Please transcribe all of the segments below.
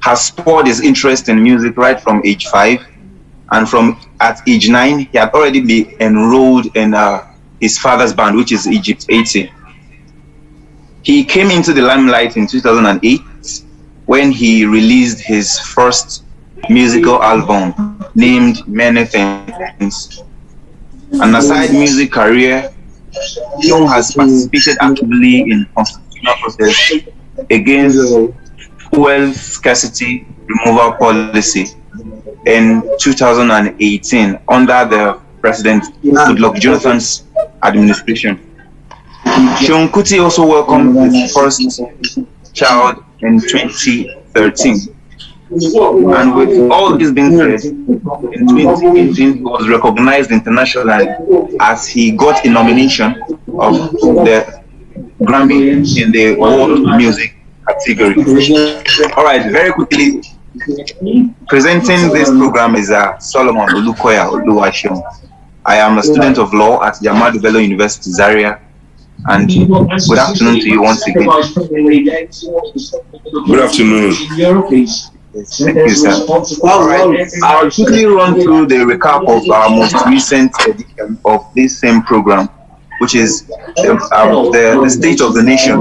has spurred his interest in music right from age 5, and from at age 9 he had already been enrolled in his father's band, which is Egypt 80. He came into the limelight in 2008 when he released his first musical album named Many Things. And aside music career, Seun has participated actively in constitutional process against fuel scarcity removal policy in 2018 under the President Goodluck Jonathan's administration. Seun Kuti also welcomed his first child in 2013. And with all this being said, in 2018 he was recognized internationally as he got a nomination of the Grammy in the World Music category. Alright, very quickly, presenting this program is Solomon Olukoya Oluwaseun. I am a student of law at Ahmadu Bello University, Zaria. And good afternoon to you once again. Good afternoon. Thank you, sir. All right, I'll quickly run through the recap of our most recent edition of this same program, which is the State of the Nation.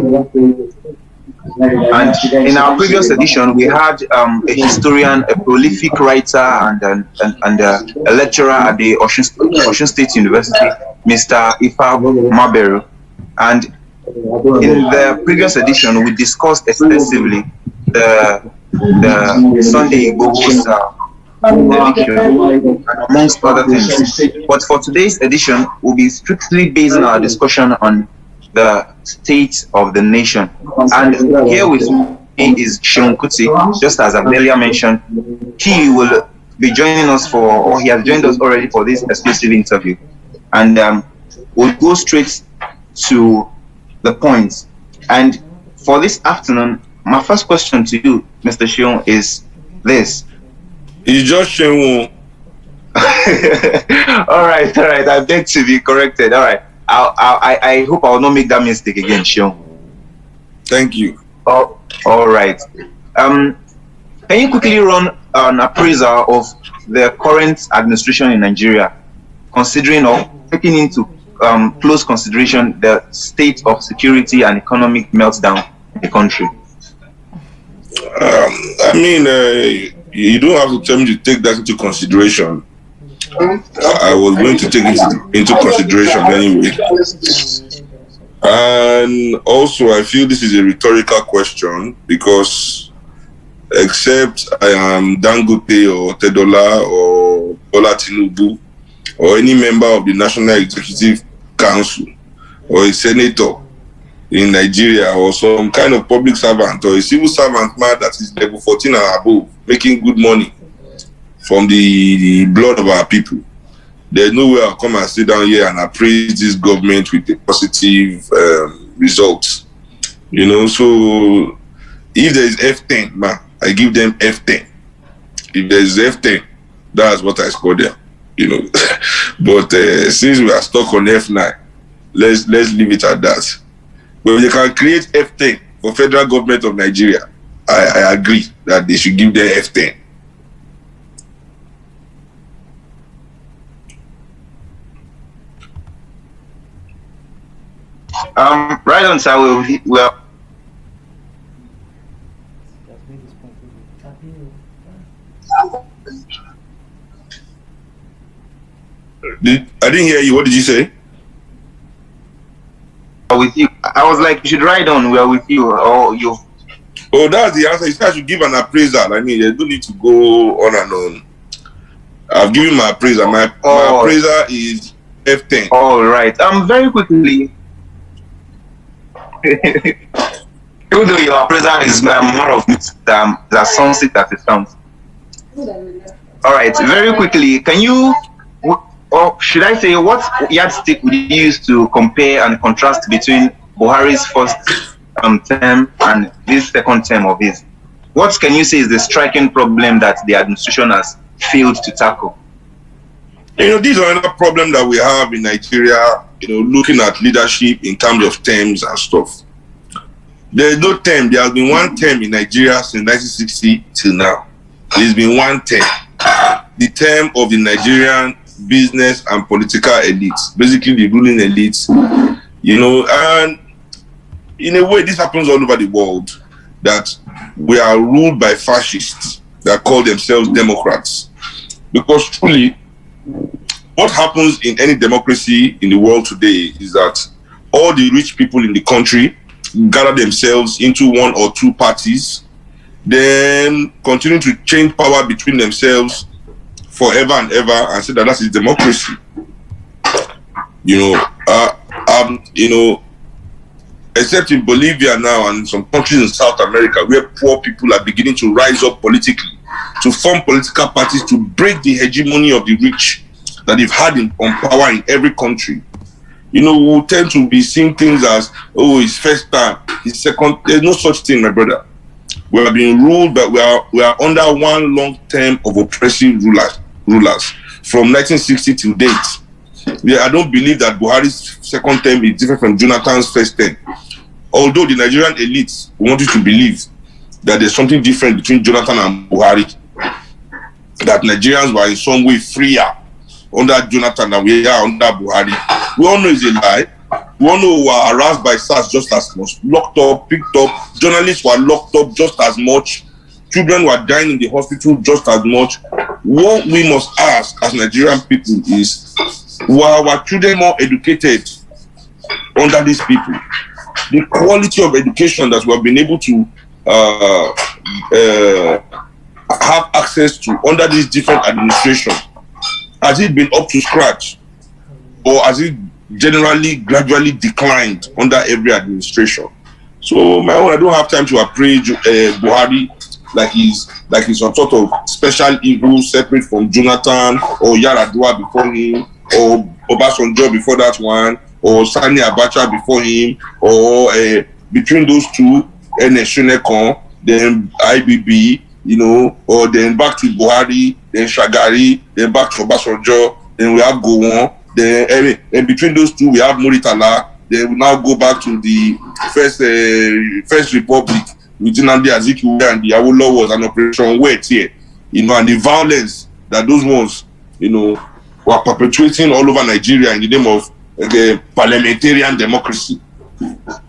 And in our previous edition, we had a historian, a prolific writer, and a lecturer at the Osun State University, Mr. Ifa Maberu. And in the previous edition, we discussed extensively the Sunday Igbo's election, amongst other things. But for today's edition, we'll be strictly basing our discussion on the state of the nation. And here with me is Seun Kuti, just as I've earlier mentioned. He will be joining us he has joined us already for this exclusive interview. And we'll go straight to the point. And for this afternoon, my first question to you, Mr. Seun, is this. It's just Seun. all right. I beg to be corrected. All right. I hope I will not make that mistake again, Seun. Thank you. Oh, all right. Can you quickly run an appraisal of the current administration in Nigeria, considering or taking into close consideration the state of security and economic meltdown in the country? I mean, you don't have to tell me to take that into consideration. I was going to take it into consideration anyway. And also, I feel this is a rhetorical question because except I am Dangote or Tedola or Bola Tinubu or any member of the National Executive Council or a senator in Nigeria or some kind of public servant or a civil servant man that is level 14 and above making good money from the blood of our people, there's no way I'll come and sit down here and appraise this government with a positive result. You know, so if there is F10, man, I give them F10. If there is F10, that's what I score them. You know, but since we are stuck on F9, let's leave it at that. But if they can create F10 for federal government of Nigeria, I agree that they should give them F10. Right on, sir. Well, I didn't hear you. What did you say? With you, I was like, you should ride on. We are with you, or you. Oh, that's the answer. You said I should give an appraisal. I mean, you don't need to go on and on. I've given my appraisal. My appraisal is F10. All right. Very quickly. Even though your appraisal is more of the sunset that it sounds. All right. Very quickly, can you, or should I say, what yardstick would you use to compare and contrast between Buhari's first term and this second term of his? What can you say is the striking problem that the administration has failed to tackle? You know, this is another problem that we have in Nigeria, you know, looking at leadership in terms of terms and stuff. There is no term. There has been one term in Nigeria since 1960 till now. There's been one term. The term of the Nigerian business and political elites, basically the ruling elites, and in a way this happens all over the world, that we are ruled by fascists that call themselves Democrats. Because truly, what happens in any democracy in the world today is that all the rich people in the country gather themselves into one or two parties, then continue to change power between themselves forever and ever, and say that is democracy. Except in Bolivia now and some countries in South America, where poor people are beginning to rise up politically, to form political parties to break the hegemony of the rich that they've had on power in every country. We will tend to be seeing things as, oh, his first time, his second. There's no such thing, my brother. We are being ruled, but we are under one long term of oppressive rulers from 1960 to date. I don't believe that Buhari's second term is different from Jonathan's first term. Although the Nigerian elites want you to believe that there's something different between Jonathan and Buhari, that Nigerians were in some way freer under Jonathan than we are under Buhari. We all know it's a lie. We all know we were harassed by SARS just as much, locked up, picked up. Journalists were locked up just as much. Children were dying in the hospital just as much. What we must ask as Nigerian people is, were our children more educated under these people? The quality of education that we have been able to have access to under these different administrations, has it been up to scratch, or has it generally gradually declined under every administration? So my own, I don't have time to appraise Buhari like he's some sort of special evil separate from Jonathan or Yaradua before him, or Obasanjo before that one, or Sani Abacha before him, or between those two, Shonekon, then IBB, or then back to Buhari, then Shagari, then back to Obasanjo, then we have Gowon, then between those two we have Muritala, then we now go back to the first republic with Nnamdi Azikiwe and the Awolowo was an operation wait here, and the violence that those ones, were perpetuating all over Nigeria in the name of parliamentarian democracy.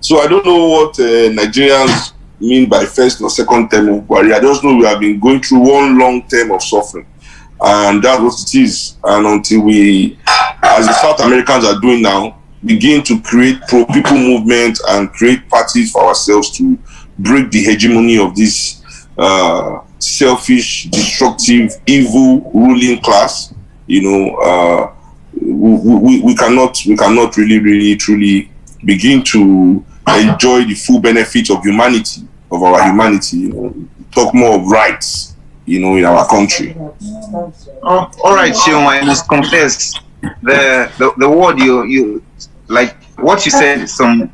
So I don't know what Nigerians mean by first or second term of Buhari. I just know we have been going through one long term of suffering, and that's what it is. And until we, as the South Americans are doing now, begin to create pro-people movement and create parties for ourselves to break the hegemony of this selfish, destructive, evil ruling class, we cannot really truly begin to enjoy the full benefits of humanity, of our humanity. Talk more of rights, in our country. Oh, all right, Seun, I must confess, the word you like what you said some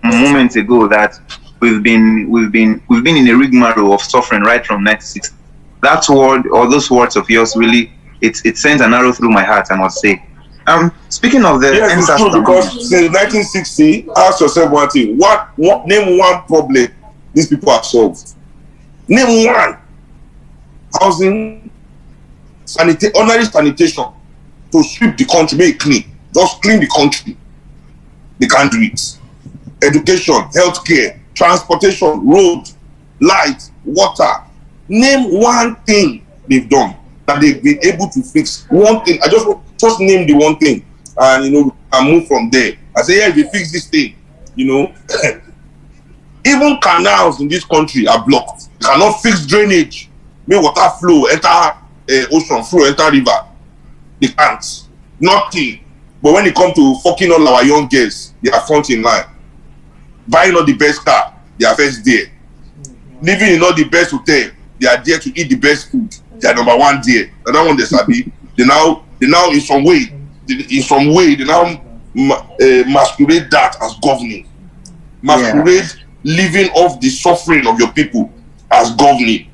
moments ago, that we've been in a rigmarole of suffering right from 1960. That word, or those words of yours, really it sends an arrow through my heart, I must say. Speaking of the yes, it's true, because since 1960, ask yourself one thing: what name one problem these people have solved? Name one. Housing, ordinary sanitation, to sweep the country, make it clean, just clean the country. They can't do it. Education, healthcare, transportation, road, light, water. Name one thing they've done that they've been able to fix. One thing. I just name the one thing, and and move from there. I say, yeah, if they fix this thing, even canals in this country are blocked. They cannot fix drainage. Make water flow, enter ocean, flow, enter river. They can't. Nothing. But when it comes to fucking all our young girls, they are front in line. Buying all the best car, they are first there. Living in all the best hotel, they are there to eat the best food. They are number one there. Another one they sabi. They now in some way they now masquerade that as governing. Masquerade living off the suffering of your people as governing.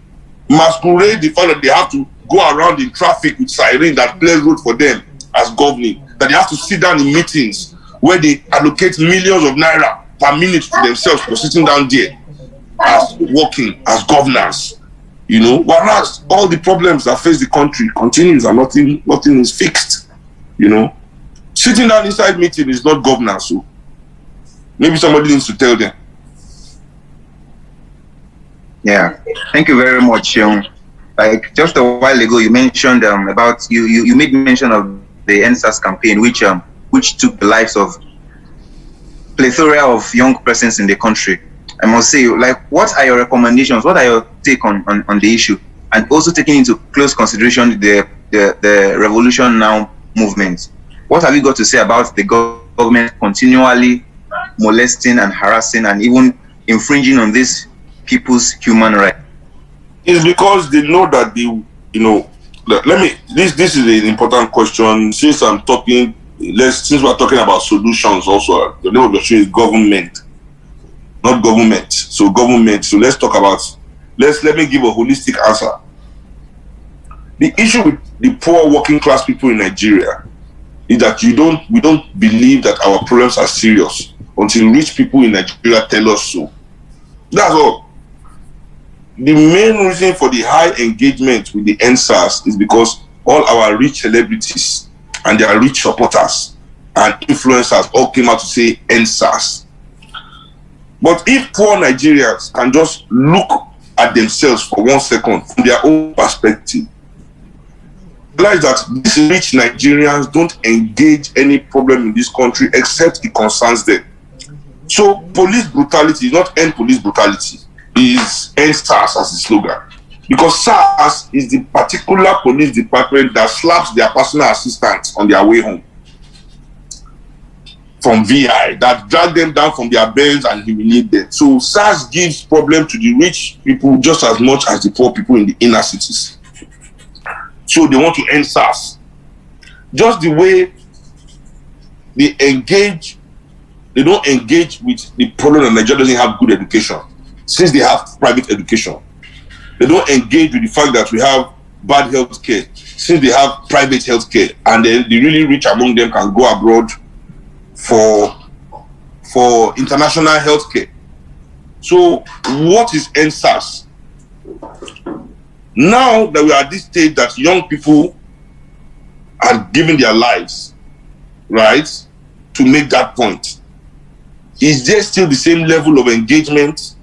Masquerade the fact that they have to go around in traffic with siren that clears road for them as governing. That they have to sit down in meetings where they allocate millions of naira per minute to themselves for sitting down there as working as governors, you know, whereas all the problems that face the country continues and nothing is fixed, you know. Sitting down inside meeting is not governance, so maybe somebody needs to tell them. Yeah, thank you very much, Seun. Like just a while ago, you mentioned about you made mention of the NSAS campaign, which took the lives of plethora of young persons in the country. I must say, like, what are your recommendations? What are your take on the issue? And also taking into close consideration the Revolution Now movement. What have you got to say about the government continually molesting and harassing and even infringing on these people's human rights? It's because they know that this is an important question. Since we're talking about solutions also, the name of the show is government, not government. So government. So let's talk about, let me give a holistic answer. The issue with the poor working class people in Nigeria is that we don't believe that our problems are serious until rich people in Nigeria tell us so. That's all. The main reason for the high engagement with the NSAS is because all our rich celebrities and their rich supporters and influencers all came out to say NSAS. But if poor Nigerians can just look at themselves for 1 second from their own perspective, realize that these rich Nigerians don't engage any problem in this country except it concerns them. So police brutality is not end police brutality, is end SARS as the slogan. Because SARS is the particular police department that slaps their personal assistants on their way home from VI, that drag them down from their beds and humiliate them. So SARS gives problem to the rich people just as much as the poor people in the inner cities. So they want to end SARS. Just the way they don't engage with the problem that Nigeria doesn't have good education, since they have private education. They don't engage with the fact that we have bad health care, since they have private health care, and then the really rich among them can go abroad for international health care. So what is NSAS? Now that we are at this stage that young people are giving their lives, right, to make that point, is there still the same level of engagement?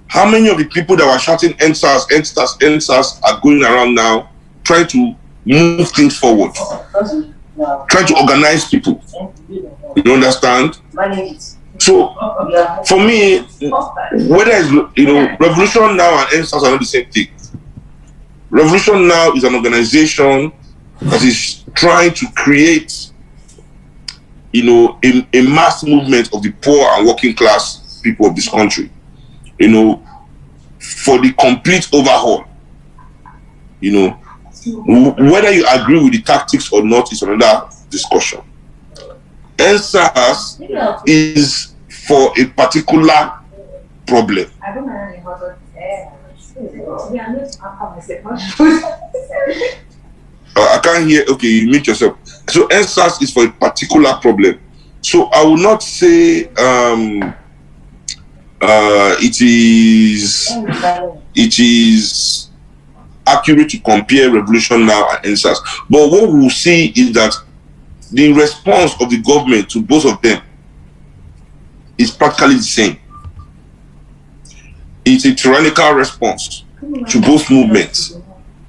How many of the people that were shouting NSAS, NSAS, NSAS are going around now trying to move things forward, trying to organize people? You understand? So, for me, whether it's, Revolution Now and NSAS are not the same thing. Revolution Now is an organization that is trying to create, a mass movement of the poor and working class people of this country, for the complete overhaul. Whether you agree with the tactics or not is another discussion. NSAS is for a particular problem. I can't hear. Okay, you mute yourself. So NSAS is for a particular problem. So I will not say it is accurate to compare Revolution Now and NSAS. But what we'll see is that the response of the government to both of them is practically the same. It's a tyrannical response to both movements,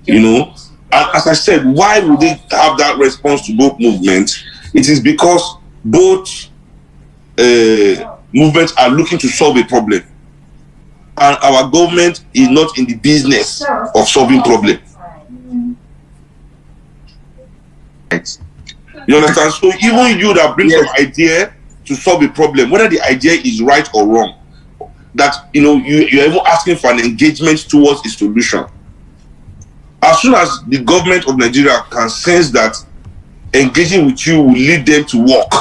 And as I said, why would they have that response to both movements? It is because both movements are looking to solve a problem. And our government is not in the business of solving problems. You understand? So even you that brings some idea to solve a problem, whether the idea is right or wrong, that you're even asking for an engagement towards a solution. As soon as the government of Nigeria can sense that engaging with you will lead them to work,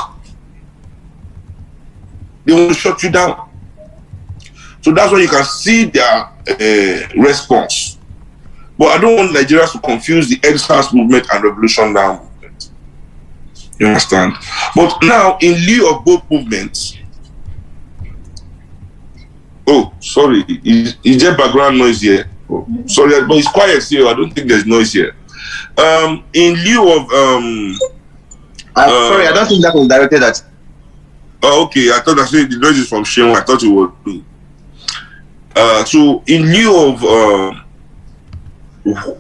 they will shut you down. So that's why you can see their response. But I don't want Nigerians to confuse the NSAS movement and Revolution Now movement. You understand? But now, in lieu of both movements, Oh, sorry. Is there background noise here? Oh, sorry, but it's quiet here. I don't think there's noise here. In lieu of Sorry, I don't think that was directed at. oh, okay, I thought I said the noise is from Seun. I thought it was me. So in lieu of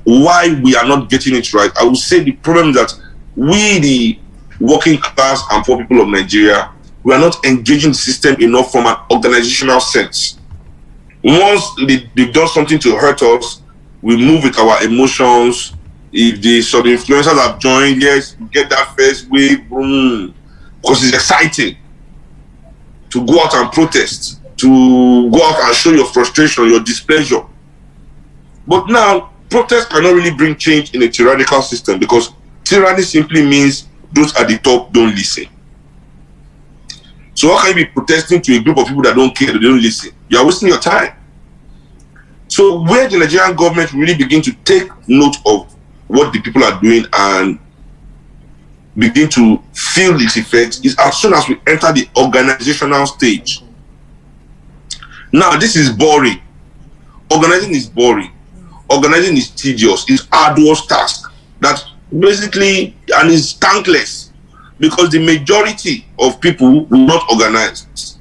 why we are not getting it right, I would say the problem is that we, the working class and poor people of Nigeria, we are not engaging the system enough from an organizational sense. Once they've done something to hurt us, we move with our emotions. If some influencers have joined, yes, get that first wave, boom, because it's exciting to go out and protest, to go out and show your frustration, your displeasure. But now, protest cannot really bring change in a tyrannical system, because tyranny simply means those at the top don't listen. So how can you be protesting to a group of people that don't care, that don't listen? You are wasting your time. So where the Nigerian government really begin to take note of what the people are doing and begin to feel its effects is as soon as we enter the organizational stage. Now, this is boring. Organizing is boring. Organizing is tedious. It's arduous task that basically, and is thankless, because the majority of people will not organize,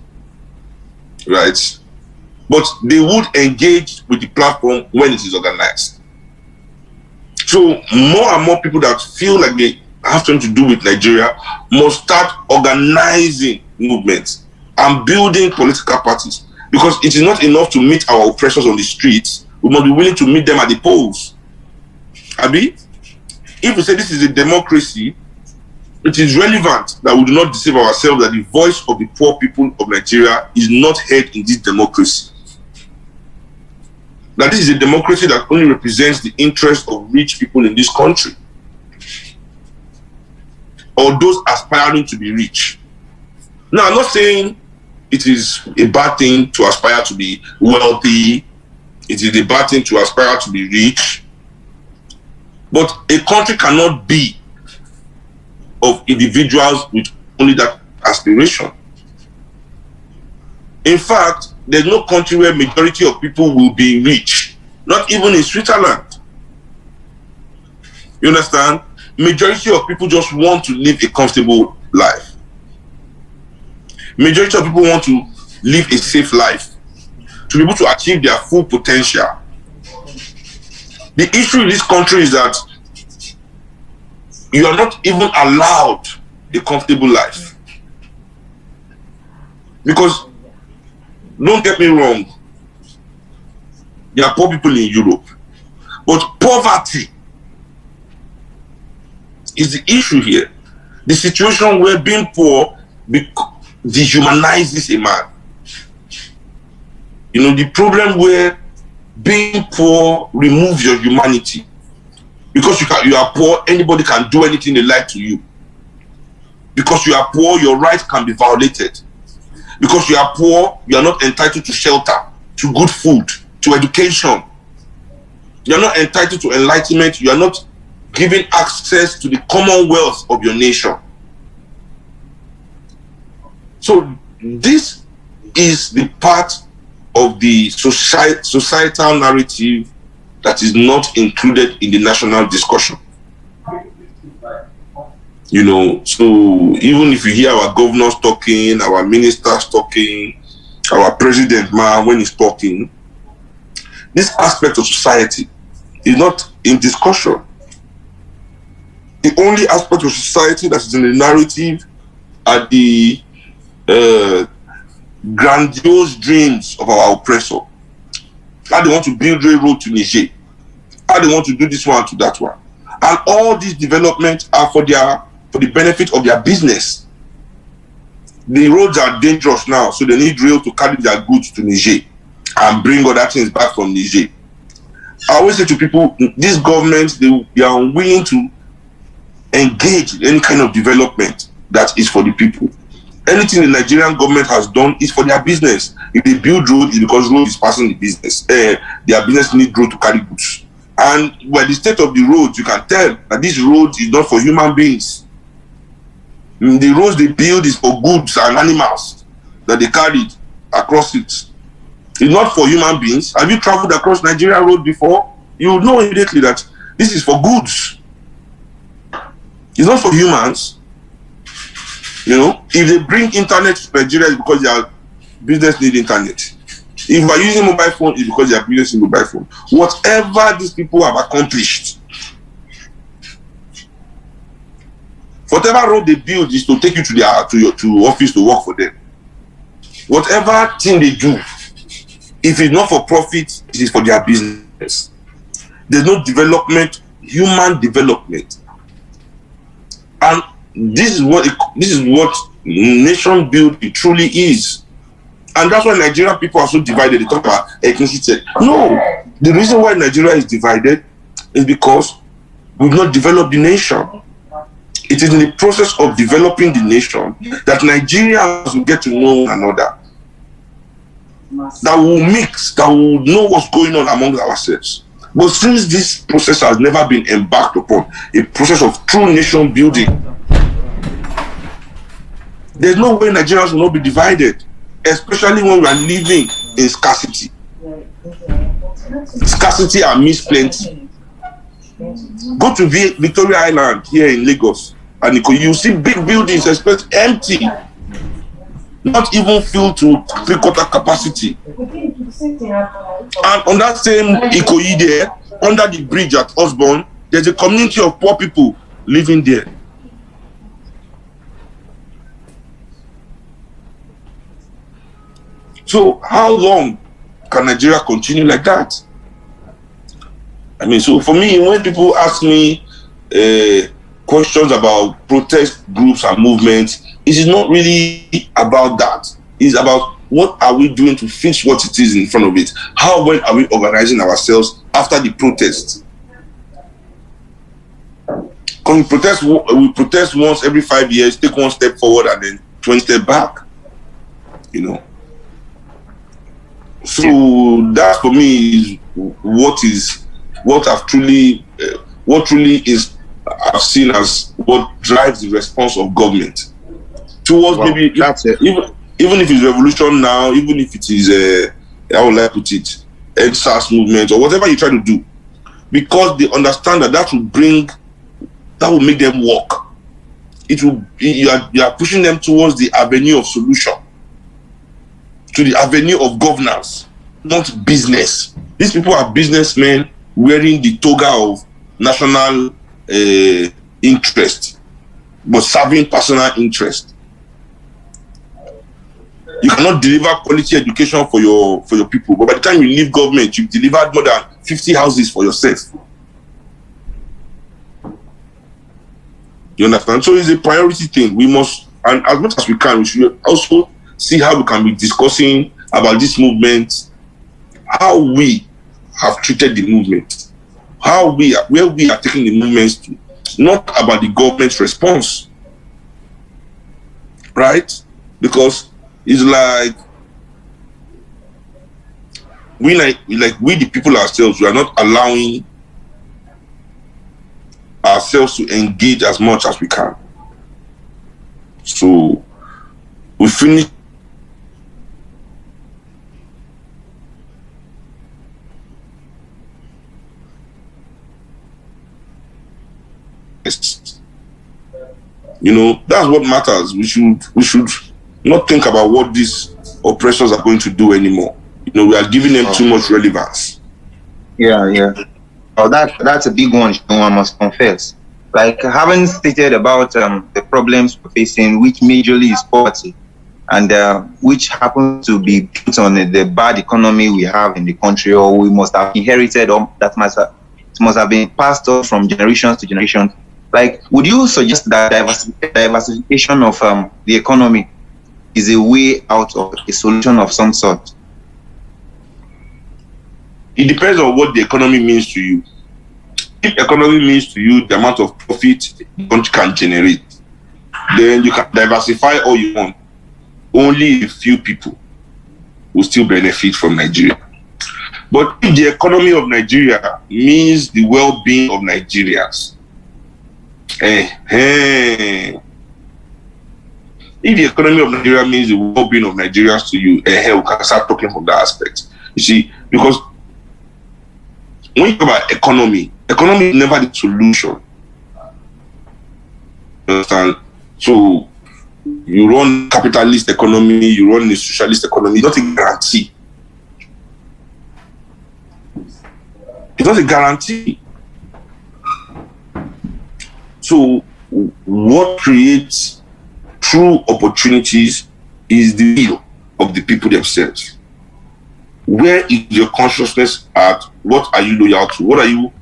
right? But they would engage with the platform when it is organized. So more and more people that feel like they have something to do with Nigeria must start organizing movements and building political parties, because it is not enough to meet our oppressors on the streets. We must be willing to meet them at the polls. Abi, if we say this is a democracy, it is relevant that we do not deceive ourselves that the voice of the poor people of Nigeria is not heard in this democracy. That this is a democracy that only represents the interests of rich people in this country, or those aspiring to be rich. Now, I'm not saying it is a bad thing to aspire to be wealthy. It is a bad thing to aspire to be rich. But a country cannot be of individuals with only that aspiration. In fact, there's no country where majority of people will be rich. Not even in Switzerland. You understand? Majority of people just want to live a comfortable life. Majority of people want to live a safe life, to be able to achieve their full potential. The issue in this country is that you are not even allowed a comfortable life. Because, don't get me wrong, there are poor people in Europe, but poverty is the issue here. The situation where being poor dehumanizes a man. You know, the problem where being poor removes your humanity. Because you are poor, anybody can do anything they like to you. Because you are poor, your rights can be violated. Because you are poor, you are not entitled to shelter, to good food, to education. You are not entitled to enlightenment. You are not given access to the commonwealth of your nation. So this is the part of the societal narrative that is not included in the national discussion. You know, so even if you hear our governors talking, our ministers talking, our president, man, when he's talking, this aspect of society is not in discussion. The only aspect of society that is in the narrative are the grandiose dreams of our oppressor. How they want to build railroad to Niger, how they want to do this one to that one, and all these developments are for the benefit of their business. The roads are dangerous now, so they need rail to carry their goods to Niger and bring other things back from Niger. I always say to people, these governments, they are unwilling to engage in any kind of development that is for the people. Anything the Nigerian government has done is for their business. If they build road, it's because road is passing the business. Their business need road to carry goods. And by the state of the roads, you can tell that this road is not for human beings. The roads they build is for goods and animals that they carried across it. It's not for human beings. Have you traveled across Nigeria road before? You know immediately that this is for goods. It's not for humans. You know, if they bring internet to Nigeria, it's because their business need internet. If you are using mobile phone, it's because their business need mobile phone. Whatever these people have accomplished, whatever road they build is to take you to their to office to work for them. Whatever thing they do, if it's not for profit, it is for their business. There's no development, human development, and this is what nation building truly is. And that's why Nigerian people are so divided. They talk about ethnicity. No, the reason why Nigeria is divided is because we've not developed the nation. It is in the process of developing the nation that Nigerians will get to know one another, that will mix, that will know what's going on among ourselves. But since this process has never been embarked upon, a process of true nation building, there's no way Nigerians will not be divided, especially when we are living in scarcity. Scarcity and means plenty. Go to Victoria Island here in Lagos, and you see big buildings, especially empty, not even filled to 3/4 capacity. And on that same Ikoyi there, under the bridge at Osborne, there's a community of poor people living there. So how long can Nigeria continue like that? I mean, so for me, when people ask me questions about protest groups and movements, it is not really about that. It's about what are we doing to fix what it is in front of it? How well are we organizing ourselves after the protest? Can we protest once every 5 years, take one step forward and then 20 steps back, you know? So that for me is what truly is I've seen as what drives the response of government towards maybe that's even if it's revolution now, even if it is how will I put it, EndSARS movement or whatever you try to do, because they understand that will make them work. You are pushing them towards the avenue of solution, to the avenue of governance, not business. These people are businessmen wearing the toga of national interest, but serving personal interest. You cannot deliver quality education for your people, but by the time you leave government, you've delivered more than 50 houses for yourself. You understand? So it's a priority thing. We must, and as much as we can, we should also see how we can be discussing about this movement, how we have treated the movement, where we are taking the movements to, not about the government's response, right? Because it's like we the people ourselves, we are not allowing ourselves to engage as much as we can. So we finish that's what matters. We should not think about what these oppressors are going to do anymore. We are giving them too much relevance. Yeah. Oh, that's a big one, I must confess. Like, having stated about the problems we're facing, which majorly is poverty, and which happens to be built on the bad economy we have in the country, or we must have inherited, or that must have been passed on from generation to generation. Like, would you suggest that diversification of the economy is a way out of a solution of some sort? It depends on what the economy means to you. If economy means to you the amount of profit the country can generate, then you can diversify all you want. Only a few people will still benefit from Nigeria. But if the economy of Nigeria means the well-being of Nigerians, if the economy of Nigeria means the well-being of Nigerians to you, hell, we can start talking from that aspect. You see, because when you talk about economy is never the solution. You understand? So you run capitalist economy, you run a socialist economy, it's not a guarantee. It's not a guarantee. So what creates true opportunities is the will of the people themselves. Where is your consciousness at? What are you loyal to?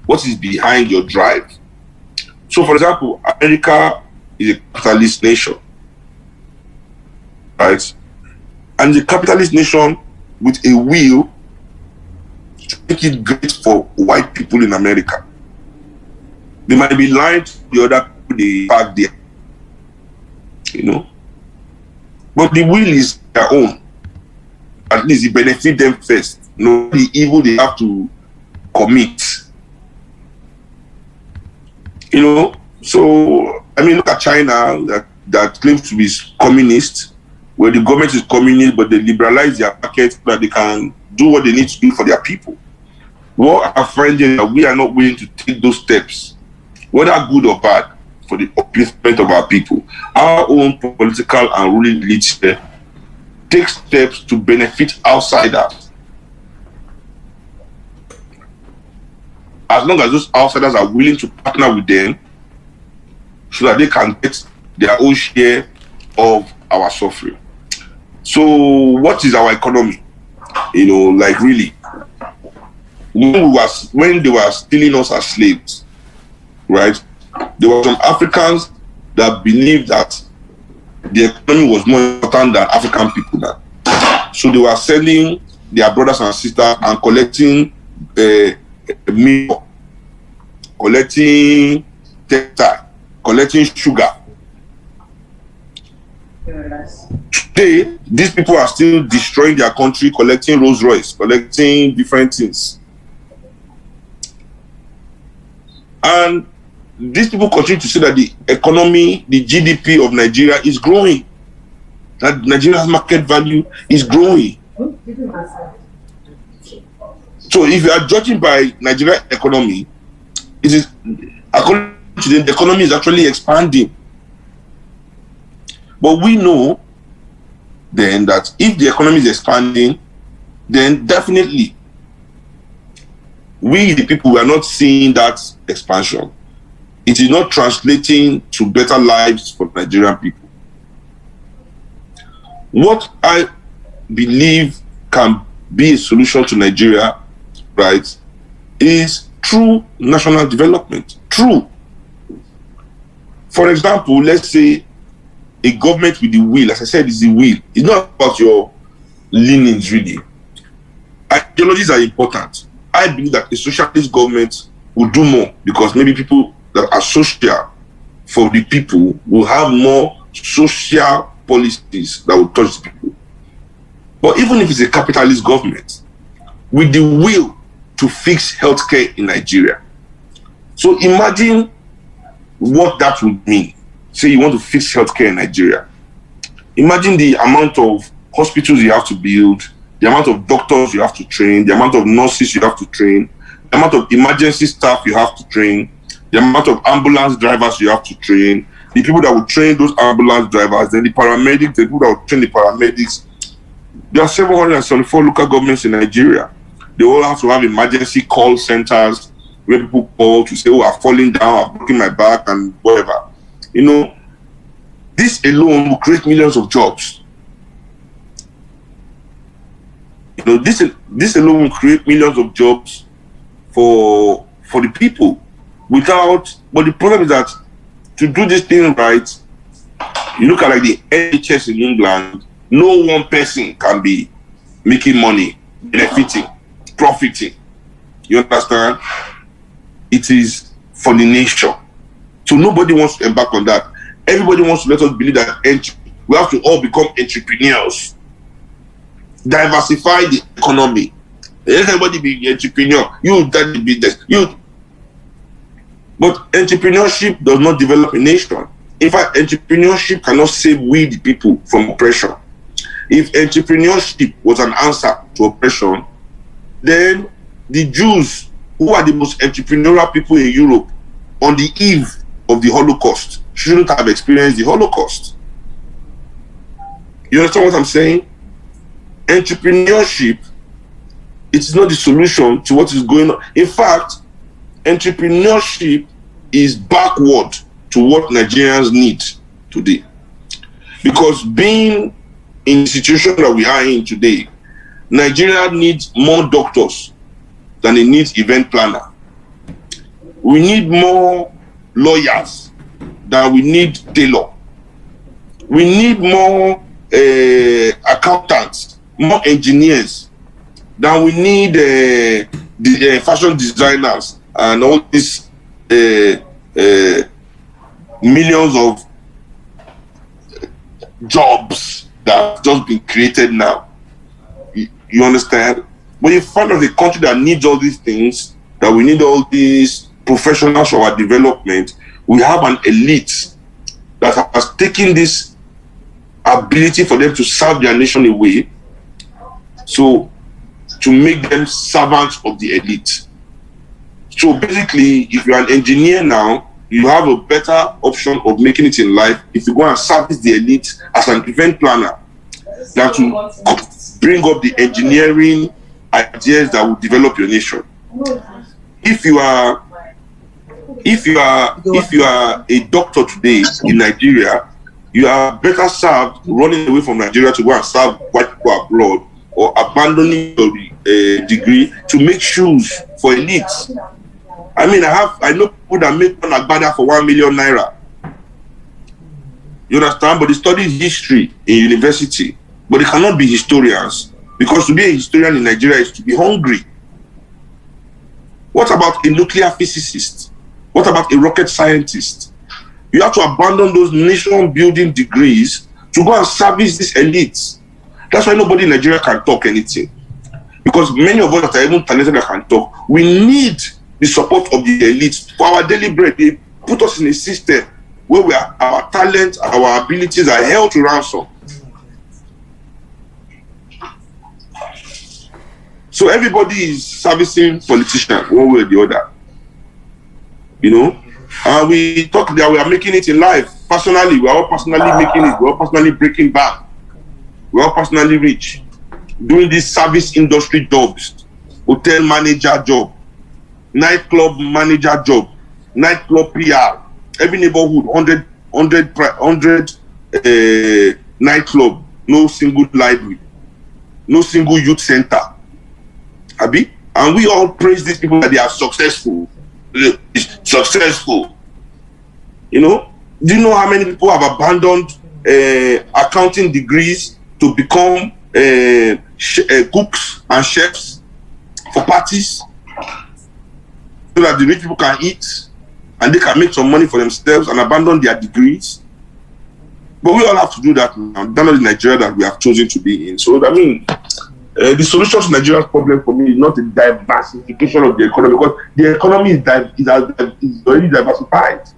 What is behind your drive? So for example, America is a capitalist nation, right? And the capitalist nation with a will to make it great for white people in America. They might be lying to the other people they park there, you know. But the will is their own. At least it benefits them first. No, the evil they have to commit. You know, so I mean, look at China that claims to be communist, where the government is communist, but they liberalize their market so that they can do what they need to do for their people. What I'm finding that we are not willing to take those steps, whether good or bad, for the upliftment of our people. Our own political and ruling elites there take steps to benefit outsiders. As long as those outsiders are willing to partner with them so that they can get their own share of our suffering. So what is our economy? You know, like really, when they were stealing us as slaves, right? There were some Africans that believed that the economy was more important than African people now. So they were selling their brothers and sisters and collecting milk, collecting textile, collecting sugar. Today, these people are still destroying their country, collecting Rolls Royce, collecting different things. And these people continue to say that the economy, the GDP of Nigeria is growing. That Nigeria's market value is growing. So if you are judging by Nigeria economy, it is, according to them, the economy is actually expanding. But we know then that if the economy is expanding, then definitely we, the people, are not seeing that expansion. It is not translating to better lives for Nigerian people. What I believe can be a solution to Nigeria, right, is true national development. True. For example, let's say a government with the will, as I said, is the will. It's not about your leanings, really. Ideologies are important. I believe that a socialist government will do more because maybe people that are social for the people will have more social policies that will touch the people. But even if it's a capitalist government, with the will to fix healthcare in Nigeria. So imagine what that would mean. Say you want to fix healthcare in Nigeria. Imagine the amount of hospitals you have to build, the amount of doctors you have to train, the amount of nurses you have to train, the amount of emergency staff you have to train, the amount of ambulance drivers you have to train, the people that will train those ambulance drivers, then the paramedics, the people that will train the paramedics. There are 774 local governments in Nigeria. They all have to have emergency call centers where people call to say, oh, I've fallen down, I've broken my back, and whatever. You know, this alone will create millions of jobs. You know, this alone will create millions of jobs for the people. But the problem is that to do this thing right, you look at like the NHS in England, no one person can be making money, benefiting, profiting. You understand? It is for the nation. So nobody wants to embark on that. Everybody wants to let us believe that we have to all become entrepreneurs. Diversify the economy. Let everybody be an entrepreneur. You start the business. But entrepreneurship does not develop a nation. In fact, entrepreneurship cannot save we the people from oppression. If entrepreneurship was an answer to oppression, then the Jews, who are the most entrepreneurial people in Europe, on the eve of the Holocaust, shouldn't have experienced the Holocaust. You understand what I'm saying? Entrepreneurship, it's not the solution to what is going on. In fact, entrepreneurship is backward to what Nigerians need today. Because being in the situation that we are in today, Nigeria needs more doctors than it needs event planner. We need more lawyers than we need tailor. We need more accountants, more engineers than we need fashion designers and all these millions of jobs that have just been created now. You understand? When you find out a country that needs all these things, that we need all these professionals for our development, we have an elite that has taken this ability for them to serve their nation away, so to make them servants of the elite. So basically, if you're an engineer now, you have a better option of making it in life if you go and service the elite as an event planner than to bring up the engineering ideas that will develop your nation. If you are a doctor today in Nigeria, you are better served running away from Nigeria to go and serve white people abroad, or abandoning your degree to make shoes for elites. I mean, I know people that make one agbada for 1 million naira. You understand? But they study history in university, but they cannot be historians, because to be a historian in Nigeria is to be hungry. What about a nuclear physicist? What about a rocket scientist? You have to abandon those nation-building degrees to go and service these elites. That's why nobody in Nigeria can talk anything. Because many of us that are even talented that can talk, we need the support of the elites for our daily bread. They put us in a system where our talent, our abilities are held to ransom. So everybody is servicing politicians one way or the other. You know? And we talk that we are making it in life. Personally, we are all personally making it. We are all personally breaking back. We are all personally rich. Doing these service industry jobs, hotel manager job, nightclub manager job, nightclub PR. Every neighborhood, 100 nightclub, no single library, no single youth center. Abi? And we all praise these people that they are successful. Successful. You know? Do you know how many people have abandoned accounting degrees to become cooks and chefs for parties, so that the rich people can eat and they can make some money for themselves and abandon their degrees? But we all have to do that now. That's not the Nigeria that we have chosen to be in. So I mean, the solution to Nigeria's problem for me is not the diversification of the economy, because the economy is already diversified.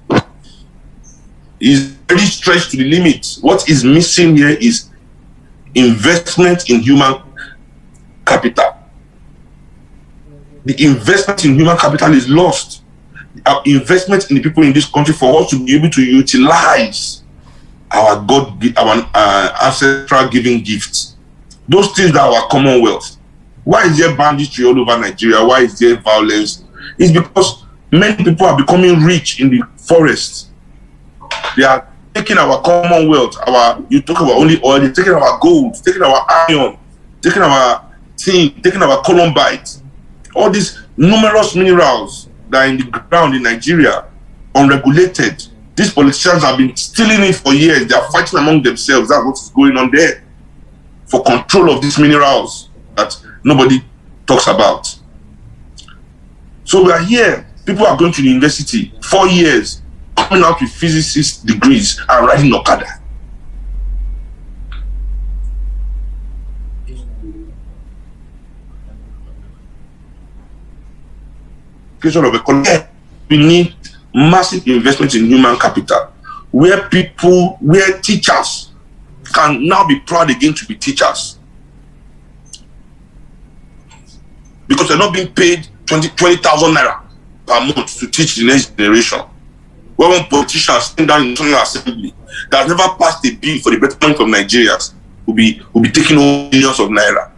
It's already stretched to the limit. What is missing here is investment in human capital. The investment in human capital is lost. Our investment in the people in this country for us to be able to utilize our ancestral giving gifts. Those things that are our commonwealth. Why is there banditry all over Nigeria? Why is there violence? It's because many people are becoming rich in the forest. They are taking our commonwealth, you talk about only oil, they're taking our gold, taking our iron, taking our tin, taking our columbite. All these numerous minerals that are in the ground in Nigeria, unregulated. These politicians have been stealing it for years. They are fighting among themselves. That's what is going on there, for control of these minerals that nobody talks about. So we are here. People are going to the university 4 years, coming out with physicist degrees and riding Okada. Of economy. We need massive investment in human capital where teachers can now be proud again to be teachers. Because they're not being paid 20,000 naira per month to teach the next generation. Where one politician sitting down in the National Assembly that has never passed a bill for the betterment of Nigerians will be taking millions of naira.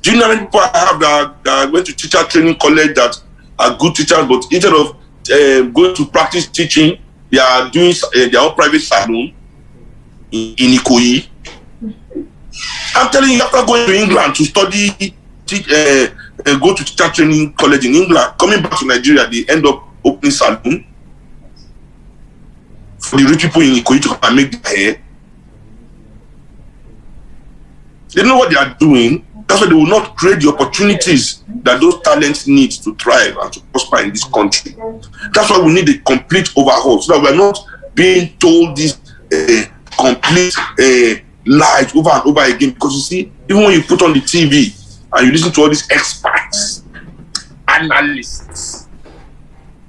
Do you know how many people I have that went to teacher training college that are good teachers, but instead of going to practice teaching, they are doing their own private salon in Ikoyi? I'm telling you, after going to England to study, go to teacher training college in England, coming back to Nigeria, they end up opening salon for the rich people in Ikoyi to come and make their hair. They know what they are doing. That's why they will not create the opportunities that those talents need to thrive and to prosper in this country. That's why we need a complete overhaul, so that we're not being told these complete lies over and over again. Because you see, even when you put on the TV and you listen to all these experts, analysts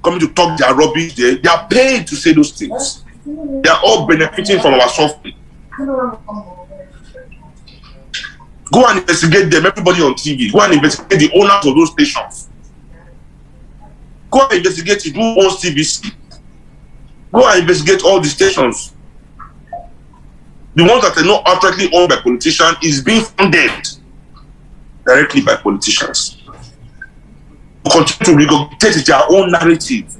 coming to talk their rubbish, they are paid to say those things. They are all benefiting from our suffering. Go and investigate them, everybody on TV. Go and investigate the owners of those stations. Go and investigate who owns TVC. Go and investigate all the stations. The ones that are not outrightly owned by politicians is being funded directly by politicians. Continue to regurgitate their own narrative.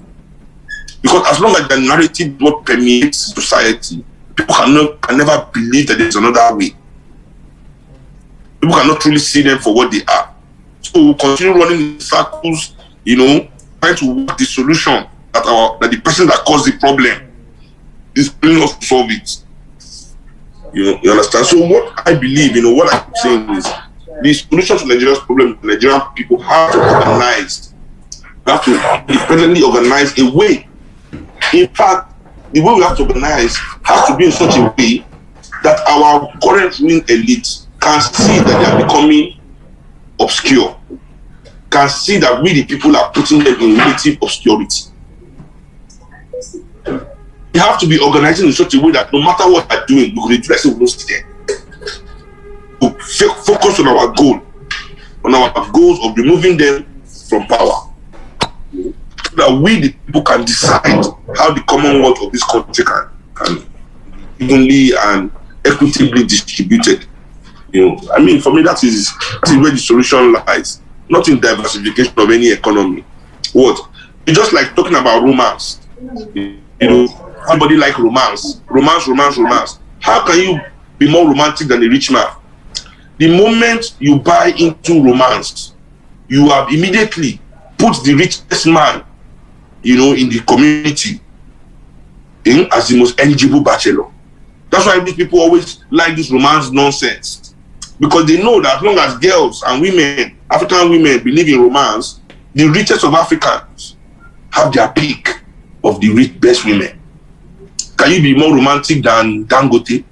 Because as long as the narrative what permeates society, people can never believe that there's another way. People cannot truly see them for what they are. So we'll continue running in circles, trying to work the solution that the person that caused the problem is willing us to solve it. You understand? So what I believe, what I'm saying is the solution to Nigeria's problem, Nigerian people have to organize. We have to independently organize a way. In fact, the way we have to organize has to be in such a way that our current ruling elite can see that they are becoming obscure, can see that we the people are putting them in relative obscurity. We have to be organizing in such a way that no matter what they're doing, we will reduce those them. We focus on our goals of removing them from power. So that we the people can decide how the commonwealth of this country can evenly and equitably distributed. For me, that is where the solution lies. Not in diversification of any economy. What? It's just like talking about romance. Somebody like romance. Romance. How can you be more romantic than a rich man? The moment you buy into romance, you have immediately put the richest man, in the community as the most eligible bachelor. That's why these people always like this romance nonsense. Because they know that as long as girls and women, African women, believe in romance, the richest of Africans have their pick of the best women. Can you be more romantic than Dangote?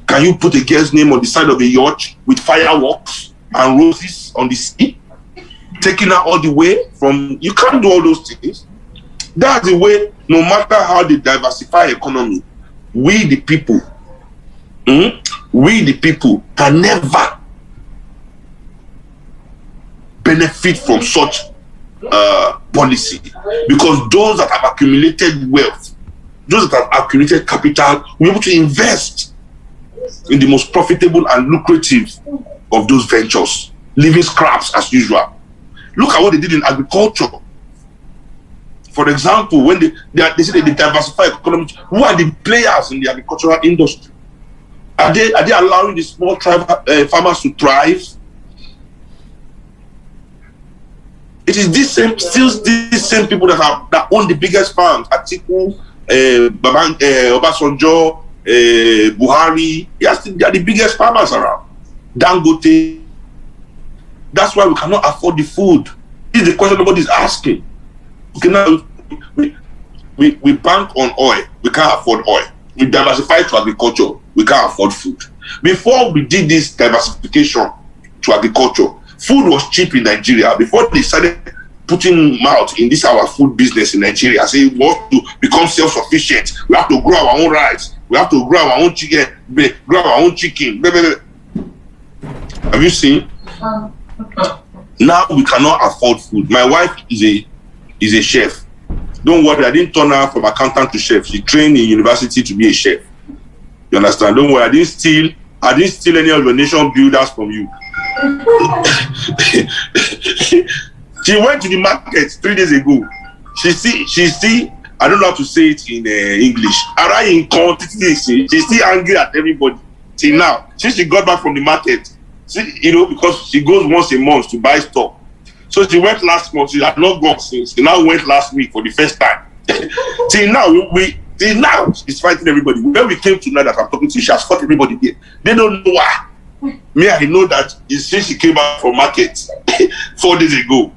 Can you put a girl's name on the side of a yacht with fireworks and roses on the sea? Taking her all the way from... You can't do all those things. That's the way, no matter how they diversify economy, we the people can never benefit from such policy, because those that have accumulated wealth, those that have accumulated capital, will be able to invest in the most profitable and lucrative of those ventures, leaving scraps as usual. Look at what they did in agriculture. For example, when they say they diversify economy, who are the players in the agricultural industry? Are they allowing the small farmers to thrive? It is these same people that own the biggest farms. Atiku, Obasanjo, Buhari. Yes, they are the biggest farmers around. Dangote. That's why we cannot afford the food. This is the question nobody is asking. Okay, now we bank on oil. We can't afford oil. We diversify to agriculture. We can't afford food. Before we did this diversification to agriculture, food was cheap in Nigeria. Before they started putting mouth in this our food business in Nigeria. Say we want to become self-sufficient. We have to grow our own rice. We have to grow our own chicken. Grow our own chicken. Blah, blah, blah. Have you seen? Now we cannot afford food. My wife is a chef. Don't worry, I didn't turn her from accountant to chef. She trained in university to be a chef. You understand? Don't worry, I didn't steal any of your nation builders from you. She went to the market 3 days ago. She see, I don't know how to say it in English. She's still angry at everybody till now. Since she got back from the market, because she goes once a month to buy stuff. So she went last month. She had not gone since. She now went last week for the first time. Till now, she's fighting everybody. When we came to know that I'm talking to you, she has fought everybody here. They don't know why. Me, I know that it's since she came back from market 4 days ago.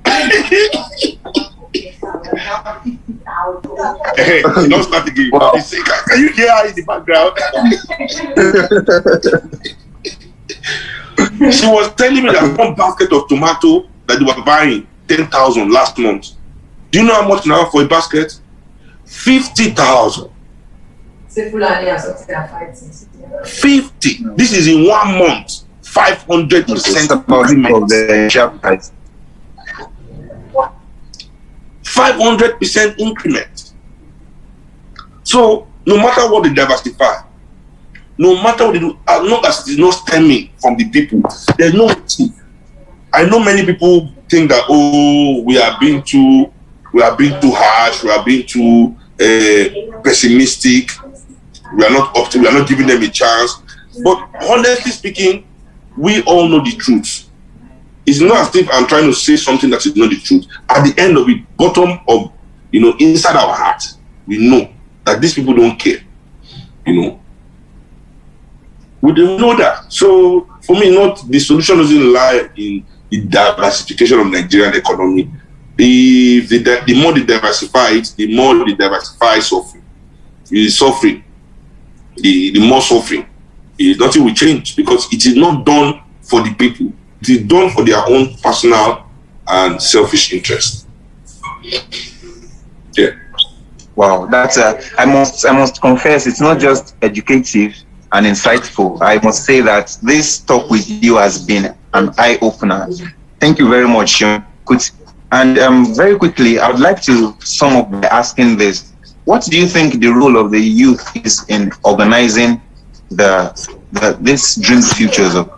Hey, don't start again. Wow. Can you hear her in the background? She was telling me that one basket of tomato that they were buying 10,000 last month. Do you know how much now for a basket? 50,000. 50. This is in 1 month. 500% of the share price. 500% increment. So no matter what they diversify, no matter what they do, as long as it is not stemming from the people, there's no motive. I know many people think that we are being too harsh, we are being too pessimistic, we are not giving them a chance. But honestly speaking, we all know the truth. It's not as if I'm trying to say something that is not the truth. At the end of it, bottom of, inside our heart, we know that these people don't care. We don't know that. So for me, the solution doesn't lie in the diversification of Nigerian economy. The more they diversify it, the more they diversify suffering. The more suffering. Nothing will change because it is not done for the people. It is done for their own personal and selfish interest. Yeah. Wow, that's I must confess, it's not just educative and insightful. I must say that this talk with you has been an eye-opener. Thank you very much, Seun. And very quickly, I would like to sum up by asking this. What do you think the role of the youth is in organizing this dream futures of,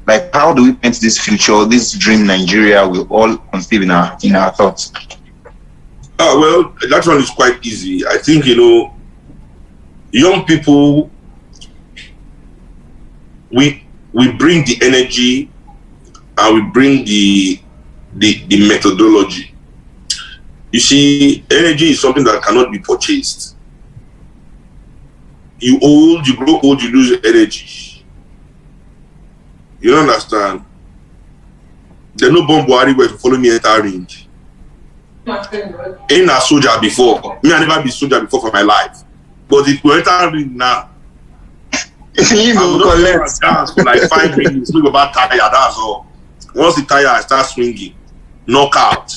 like, how do we paint this future, this dream Nigeria we all conceive in our thoughts? Well, that one is quite easy. I think, young people, we bring the energy and we bring the methodology. You see, energy is something that cannot be purchased. You grow old, you lose energy. You don't understand? There's no bomb Buhari where to follow me enter range. Ain't a soldier before. Me, I never be soldier before for my life. But if you enter ring now, you go collect. Dance for like 5 minutes. Speak about tire, that's all. Once the tire, I start swinging. Knockout.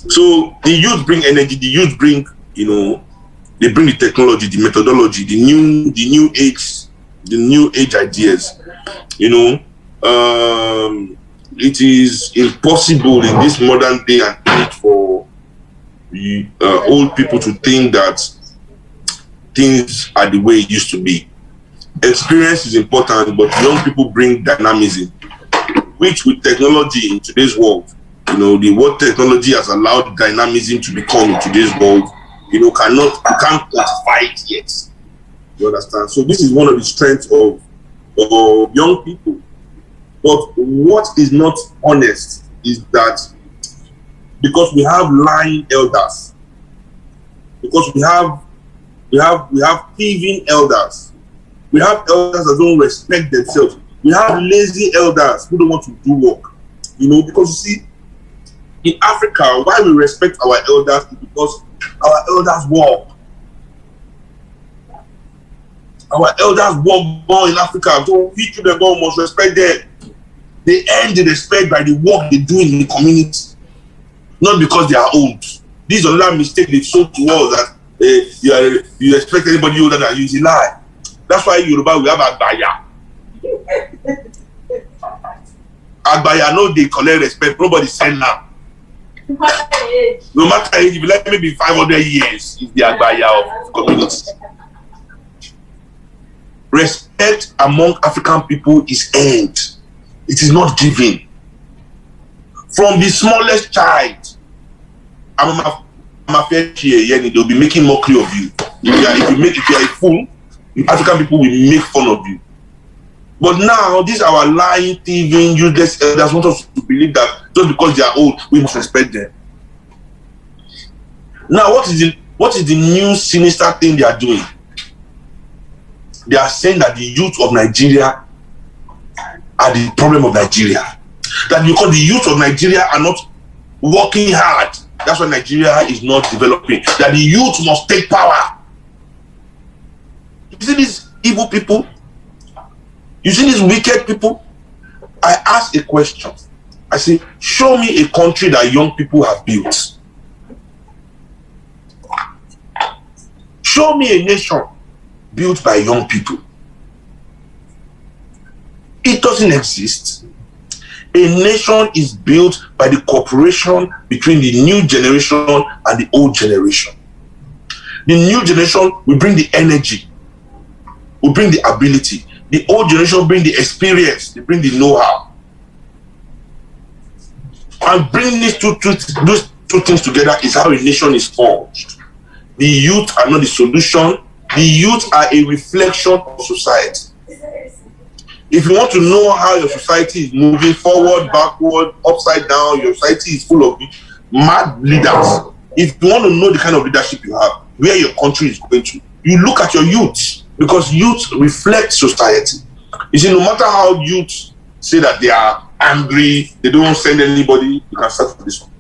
So the youth bring energy. The youth bring, they bring the technology, the methodology, the new age ideas. It is impossible in this modern day and age for old people to think that things are the way it used to be. Experience is important, but young people bring dynamism, which with technology in today's world, the world technology has allowed dynamism to become in today's world. You can't quantify it yet. You understand? So this is one of the strengths of young people. But what is not honest is that because we have lying elders, because we have thieving elders, we have elders that don't respect themselves, we have lazy elders who don't want to do work. Because you see, in Africa, why we respect our elders is because our elders work. Our elders work more in Africa, so we children must respect them. They earn the respect by the work they do in the community, not because they are old. This is another mistake they've sold to us, that you expect anybody older than you. Is a lie. That's why Yoruba, we have Agbaya. Agbaya, no, they collect respect. Nobody send now. No matter age, if you like maybe 500 years, is the Agbaya of community. Respect among African people is earned. It is not given. From the smallest child, I'm a fair share, they'll be making mockery of you. If you are a fool, African people will make fun of you. But now, these our lying, thieving, useless elders want us to believe that just because they are old, we must respect them. Now, what is the new sinister thing they are doing? They are saying that the youth of Nigeria are the problem of Nigeria. That because the youth of Nigeria are not working hard, that's why Nigeria is not developing. That the youth must take power. You see these evil people? You see these wicked people? I ask a question. I say, show me a country that young people have built. Show me a nation built by young people. It doesn't exist. A nation is built by the cooperation between the new generation and the old generation. The new generation will bring the energy, will bring the ability. The old generation bring the experience, they bring the know-how. And bringing these two things together is how a nation is forged. The youth are not the solution. The youth are a reflection of society. If you want to know how your society is moving forward, backward, upside down, your society is full of mad leaders. If you want to know the kind of leadership you have, where your country is going to, you look at your youth, because youth reflect society. You see, no matter how youth say that they are angry, they don't send anybody. You can start with this one.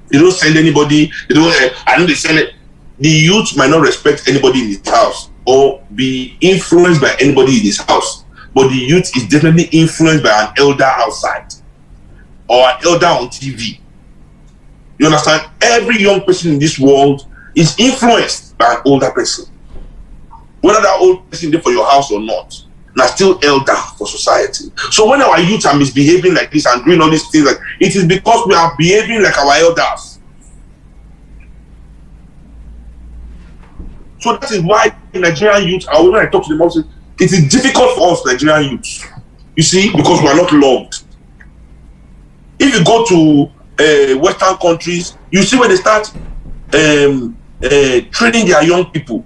They don't send anybody. They don't. I know they send it. The youth might not respect anybody in his house or be influenced by anybody in his house. But the youth is definitely influenced by an elder outside or an elder on TV. You understand? Every young person in this world is influenced by an older person. Whether that old person is there for your house or not, they're still elder for society. So when our youth are misbehaving like this and doing all these things, like, it is because we are behaving like our elders. So that is why Nigerian youth, when I talk to them, also, it is difficult for us Nigerian youth. You see, because we are not loved. If you go to Western countries, you see where they start training their young people,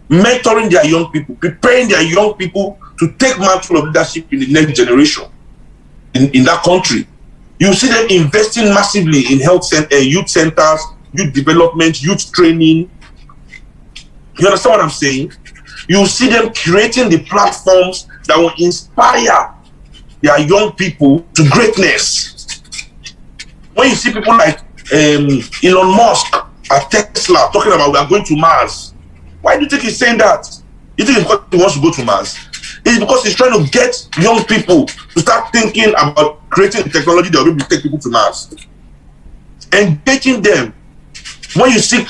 mentoring their young people, preparing their young people to take mantle of leadership in the next generation in that country. You see them investing massively in youth centers, youth development, youth training. You understand what I'm saying? You see them creating the platforms that will inspire their young people to greatness. When you see people like Elon Musk at Tesla talking about we are going to Mars, why do you think he's saying that? You think it's because he wants to go to Mars? It's because he's trying to get young people to start thinking about creating a technology that will be able to take people to Mars. Engaging them. When you see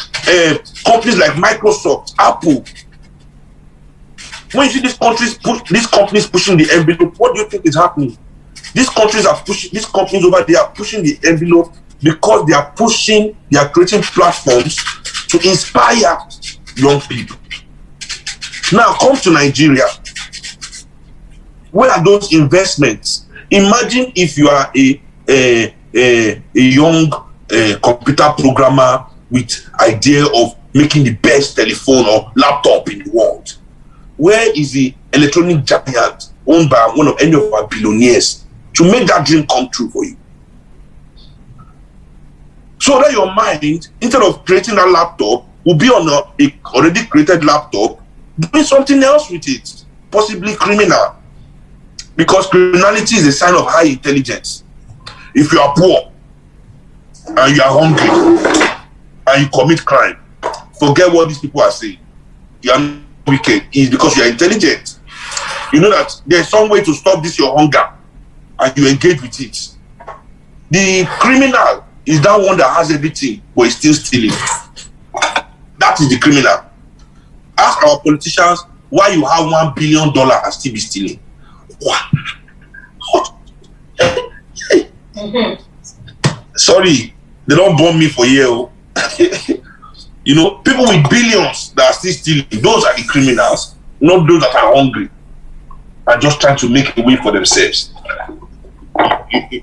companies like Microsoft, Apple, when you see these companies pushing the envelope, what do you think is happening? These companies over there are pushing the envelope because they are creating platforms to inspire young people. Now come to Nigeria. Where are those investments? Imagine if you are a young computer programmer with idea of making the best telephone or laptop in the world. Where is the electronic giant owned by any of our billionaires to make that dream come true for you? So that your mind, instead of creating that laptop, will be on a already created laptop, doing something else with it, possibly criminal. Because criminality is a sign of high intelligence. If you are poor and you are hungry and you commit crime, forget what these people are saying. You are wicked. It's because you are intelligent. You know that there's some way to stop this your hunger and you engage with it. The criminal is that one that has everything but is still stealing. That is the criminal. Ask our politicians why you have $1 billion and still be stealing. What? Sorry, they don't bomb me for year. You know, people with billions that are still stealing, those are the criminals, not those that are hungry and just trying to make a way for themselves.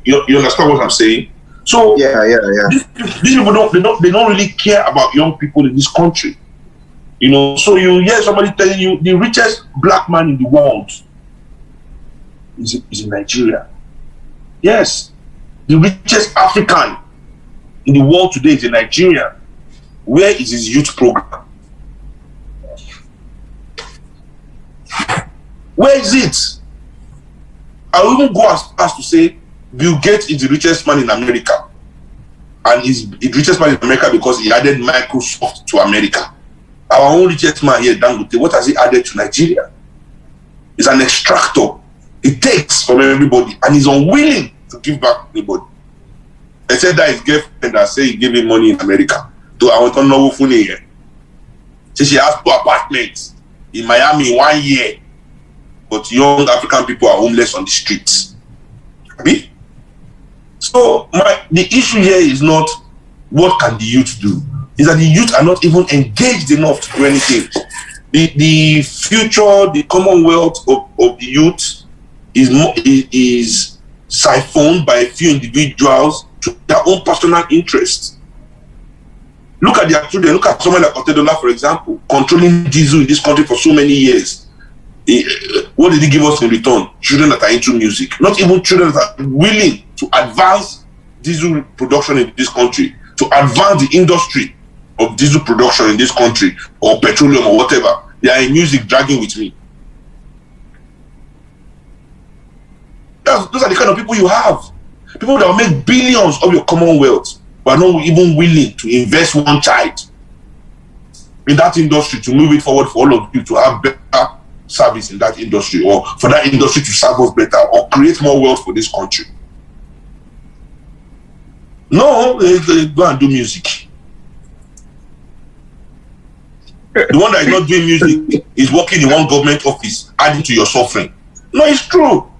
You understand what I'm saying? So these people don't really care about young people in this country. You know, so you hear somebody telling you the richest black man in the world is in Nigeria. Yes, the richest African in the world today is in Nigeria. Where is his youth program? Where is it? I will even go as far as to say Bill Gates is the richest man in America. And he's the richest man in America because he added Microsoft to America. Our own richest man here, Dangote, what has he added to Nigeria? He's an extractor. He takes from everybody and he's unwilling to give back to anybody. Except that his girlfriend that say he gave him money in America. So I want to know who here. So she has 2 apartments in Miami in 1 year. But young African people are homeless on the streets. Okay? So the issue here is not what can the youth do. Is that the youth are not even engaged enough to do anything. The future, the commonwealth of the youth is siphoned by a few individuals to their own personal interests. Look at their children. Look at someone like Otedola, for example, controlling diesel in this country for so many years. What did he give us in return? Children that are into music. Not even children that are willing to advance diesel production in this country, to advance the industry of diesel production in this country, or petroleum or whatever. They are in music dragging with me. Those are the kind of people you have. People that will make billions of your commonwealth, but are not even willing to invest one child in that industry to move it forward for all of you to have better service in that industry, or for that industry to serve us better, or create more wealth for this country. No, they go and do music. The one that is not doing music is working in one government office, adding to your suffering. No, it's true.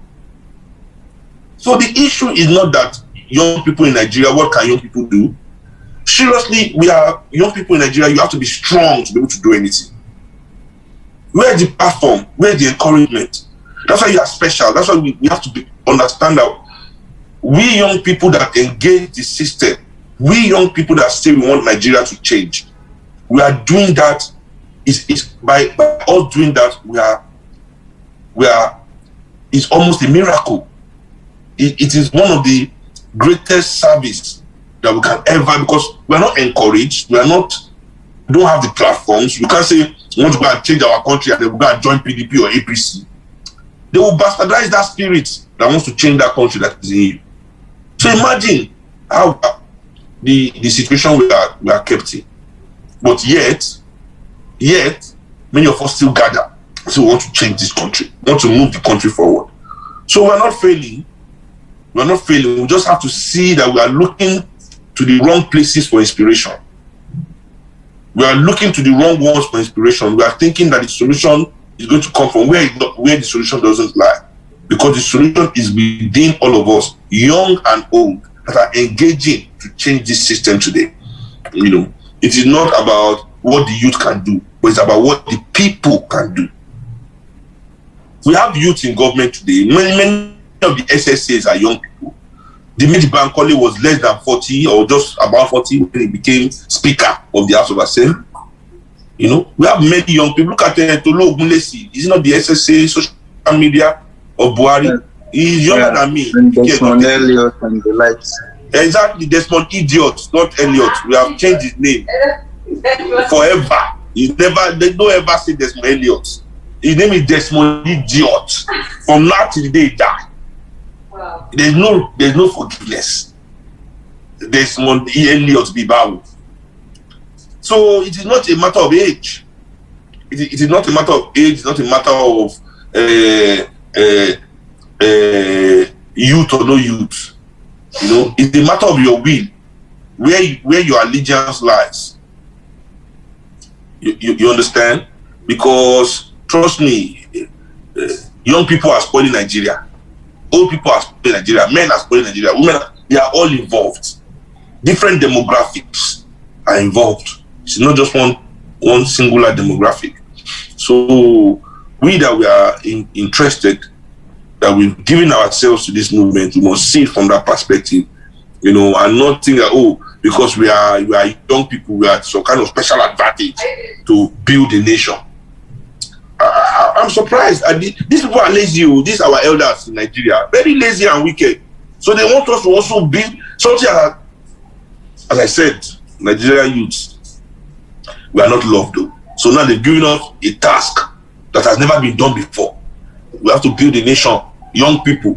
So the issue is not that young people in Nigeria, what can young people do? Seriously, we are young people in Nigeria, you have to be strong to be able to do anything. Where's the platform? Where's the encouragement? That's why you are special. That's why we have to understand that we young people that engage the system, we young people that say we want Nigeria to change, we are doing that. Is by us doing that, we are. It's almost a miracle. It is one of the greatest service that we can ever, because we are not encouraged. We don't have the platforms. We can't say we want to go and change our country and then we go and join PDP or APC. They will bastardize that spirit that wants to change that country that is in you. So imagine how the situation we are kept in. But yet, many of us still gather. So we want to change this country, we want to move the country forward. So we're not failing. We're not failing. We just have to see that we are looking to the wrong places for inspiration. We are looking to the wrong ones for inspiration. We are thinking that the solution is going to come from where the solution doesn't lie. Because the solution is within all of us, young and old, that are engaging to change this system today. You know, it is not about what the youth can do, but it's about what the people can do. We have youth in government today. Many of the SSAs are young people. Dimeji Bankole was less than 40 or just about 40 when he became Speaker of the House of Assembly. You know, we have many young people. Look at Tolo Ogunlesi. He's not the SSA social media of Buhari. He's younger than me. And Desmond Elliott and the likes. Exactly, Desmond Idiot, not Elliott. We have changed his name forever. They don't ever say Desmond Elliott. His name is Desmond Idiot. From now till the day he died. Wow. There's no forgiveness. Desmond Elliott Bibawu. So it is not a matter of age. It is not a matter of age. It's not a matter of youth or no youth. You know, it's a matter of your will, where your allegiance lies. You understand? Because trust me, young people are spoiling Nigeria, old people are spoiling Nigeria, men are spoiling Nigeria, women, they are all involved. Different demographics are involved. It's not just one singular demographic. So we that we are interested, that we've given ourselves to this movement, we must see it from that perspective, you know, and not think that, oh, because we are young people, we are some kind of special advantage to build a nation. I'm surprised. These people are lazy. These are our elders in Nigeria, very lazy and wicked. So they want us to also build something. As I said, Nigerian youths, we are not loved though. So now they're giving us a task that has never been done before. We have to build a nation, young people.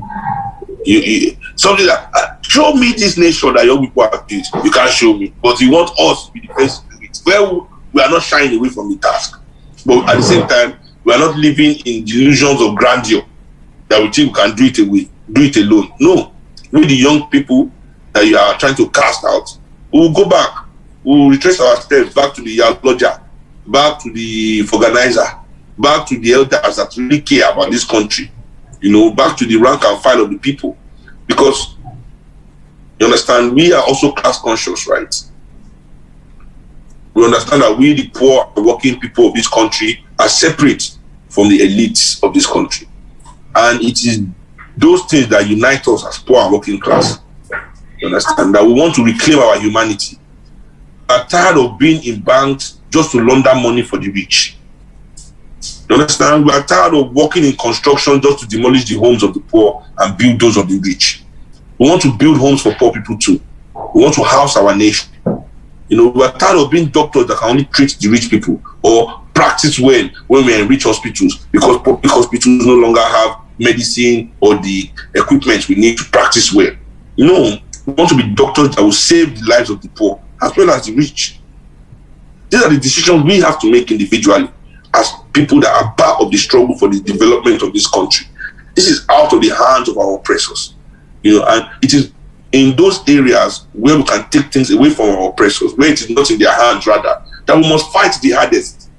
Something that show me this nation that young people have built. You can't show me, but you want us to be the first to do it. Well, we are not shying away from the task, but at the same time, we are not living in delusions of grandeur that we think we can do it alone. No, we the young people that you are trying to cast out, we will go back. We will retrace our steps back to the Yaloja, back to the organizer, back to the elders that really care about this country, you know, back to the rank and file of the people. Because, you understand, we are also class conscious, right? We understand that we, the poor and working people of this country, are separate from the elites of this country. And it is those things that unite us as poor and working class. You understand? That we want to reclaim our humanity. We are tired of being in banks just to launder money for the rich. You understand? We are tired of working in construction just to demolish the homes of the poor and build those of the rich. We want to build homes for poor people too. We want to house our nation. You know, we are tired of being doctors that can only treat the rich people or practice well when we are in rich hospitals because public hospitals no longer have medicine or the equipment we need to practice well. You know, we want to be doctors that will save the lives of the poor as well as the rich. These are the decisions we have to make individually as people that are part of the struggle for the development of this country. This is out of the hands of our oppressors. You know, and it is in those areas where we can take things away from our oppressors, where it is not in their hands rather, that we must fight the hardest.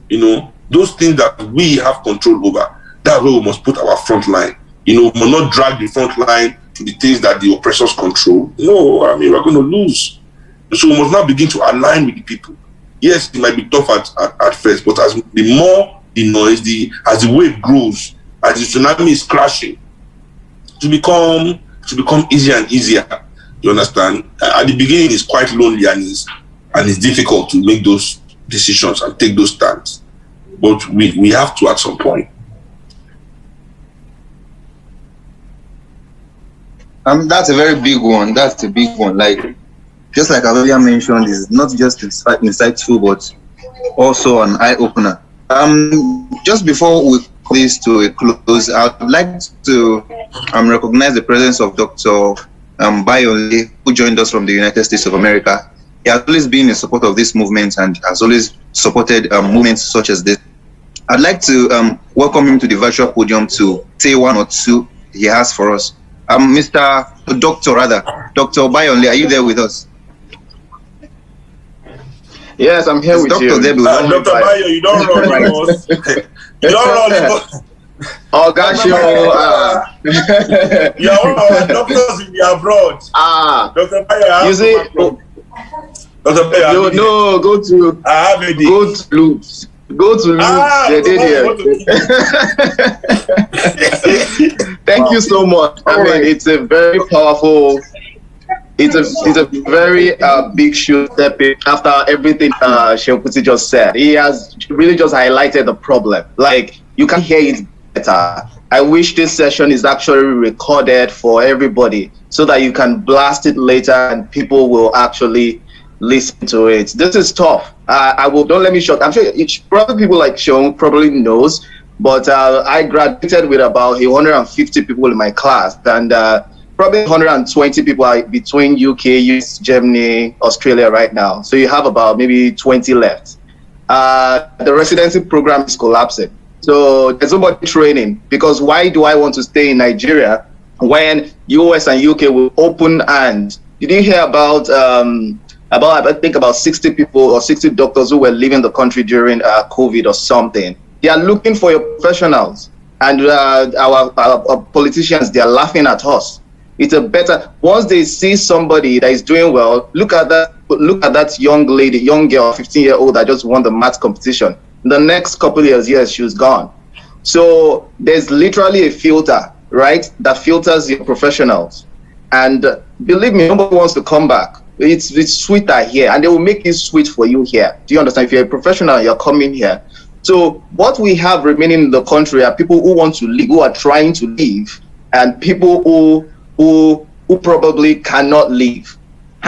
You know, those things that we have control over, that's where we must put our front line. You know, we must not drag the front line to the things that the oppressors control. No, I mean, we're going to lose. So we must now begin to align with the people. Yes, it might be tough at first, but as the more the noise, as the wave grows, as the tsunami is crashing, to become easier and easier. You understand? At the beginning, it's quite lonely and it's difficult to make those decisions and take those stands. But we have to at some point. That's a very big one. That's a big one. Like, just like I earlier mentioned, it's not just insightful, but also an eye opener. Just before we this to a close, I would like to recognize the presence of Dr. Bayonle, who joined us from the United States of America. He has always been in support of this movement and has always supported movements such as this. I'd like to welcome him to the virtual podium to say one or two he has for us. Dr. Bayonle, are you there with us? Yes, I'm here with Dr. you. Dr. Bayo, you don't run us. You don't run us. Oh gosh, you're one of our doctors in the abroad. Dr. Bayo, you see, Dr. Bayo, no, go to Loops. Go to Loops. They did here. Thank you so much. I mean, it's a very powerful. It's a very big shoe stepping after everything Seun Kuti just said. He has really just highlighted the problem. Like, you can hear it better. I wish this session is actually recorded for everybody so that you can blast it later and people will actually listen to it. This is tough. Don't let me shock. I'm sure probably people like Seun probably knows, but I graduated with about 150 people in my class, and probably 120 people are between UK, US, Germany, Australia right now. So you have about maybe 20 left. The residency program is collapsing. So there's nobody training, because why do I want to stay in Nigeria when US and UK will open hands. Did you hear about I think about 60 people or 60 doctors who were leaving the country during COVID or something? They are looking for your professionals, and our politicians, they are laughing at us. It's a better, once they see somebody that is doing well, look at that young lady, young girl, 15-year-old that just won the math competition. In the next couple of years, she's gone. So there's literally a filter, right, that filters your professionals. And believe me, nobody wants to come back. It's sweeter here, and they will make it sweet for you here. Do you understand? If you're a professional, you're coming here. So what we have remaining in the country are people who want to leave, who are trying to leave, and people who probably cannot leave.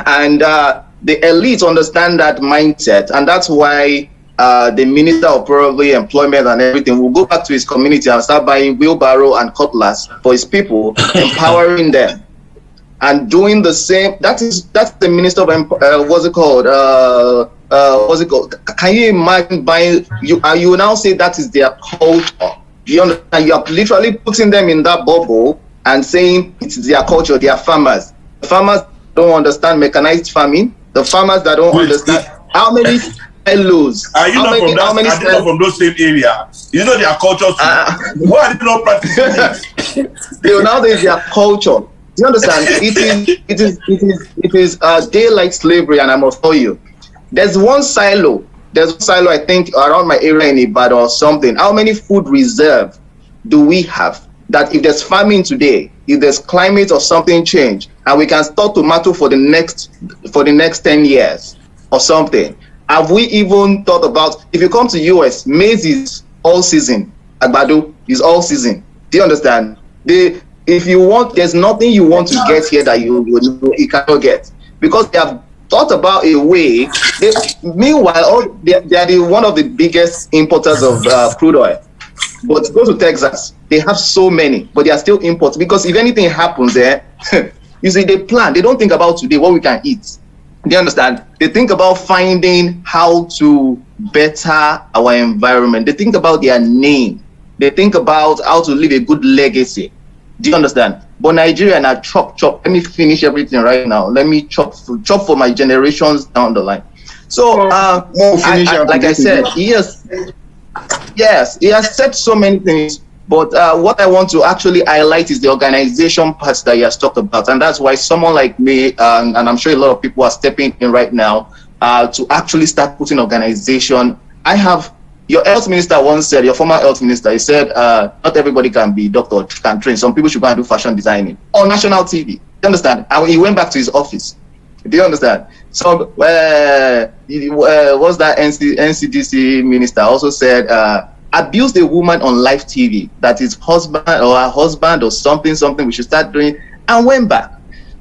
And the elites understand that mindset, and that's why the Minister of probably employment and everything will go back to his community and start buying wheelbarrow and cutlass for his people, empowering them and doing the same. That's the Minister of what's it called? Can you imagine buying? You now say that is their culture. You understand? You are literally putting them in that bubble and saying it's their culture. They are farmers. The farmers don't understand mechanized farming. The farmers that don't understand how many silos. Are you not from those same areas? You know their culture. Why are they not practicing it? Nowadays their culture. Do you understand? It is daylight slavery, and I must tell you, there's one silo. I think around my area in Ibadan or something. How many food reserve do we have that if there's famine today, if there's climate or something change, and we can store tomato for the next 10 years or something? Have we even thought about, if you come to US, maize is all season, agbado is all season. Do you understand? If you want, there's nothing you want to get here that you cannot get, because they have thought about a way. Meanwhile, they are one of the biggest importers of crude oil. But go to Texas, they have so many, but they are still imports, because if anything happens there, you see, they plan. They don't think about today what we can eat. Do you understand? They think about finding how to better our environment. They think about their name. They think about how to leave a good legacy. Do you understand? But Nigeria now chop. Let me finish everything right now. Let me chop for my generations down the line. So, like I said, yes, he has said so many things. But what I want to actually highlight is the organization parts that he has talked about, and that's why someone like me, and I'm sure a lot of people are stepping in right now to actually start putting organization. Your health minister once said, your former health minister, he said, not everybody can be doctor, can train. Some people should go and do fashion designing on national TV. You understand? And he went back to his office. Do you understand? So, what's that NCDC minister also said, abused a woman on live TV, that his husband or her husband or something, we should start doing, and went back.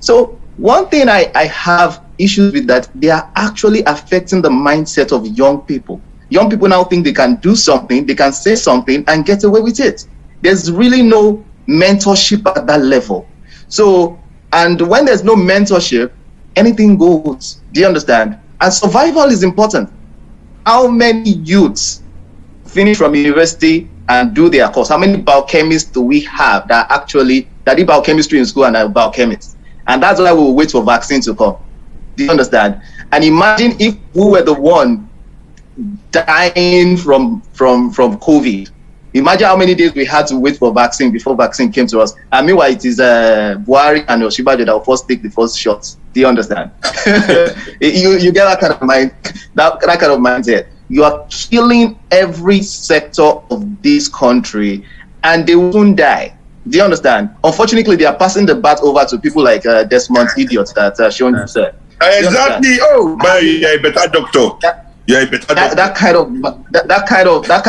So one thing I have issues with, that they are actually affecting the mindset of young people. Young people now think they can do something, they can say something and get away with it. There's really no mentorship at that level. So, and when there's no mentorship, anything goes. Do you understand? And survival is important. How many youths finish from university and do their course? How many biochemists do we have that did biochemistry in school and are biochemists? And that's why we will wait for vaccine to come. Do you understand? And imagine if we were the one dying from COVID. Imagine how many days we had to wait for vaccine before vaccine came to us. And meanwhile, it is Buhari and Oshibajo that will first take the first shots. Do you understand? you get that kind of mind, that kind of mindset. You are killing every sector of this country, and they won't die. Do you understand? Unfortunately, they are passing the bat over to people like Desmond's idiots that Seun said. Exactly. Oh, but you're a better doctor. That kind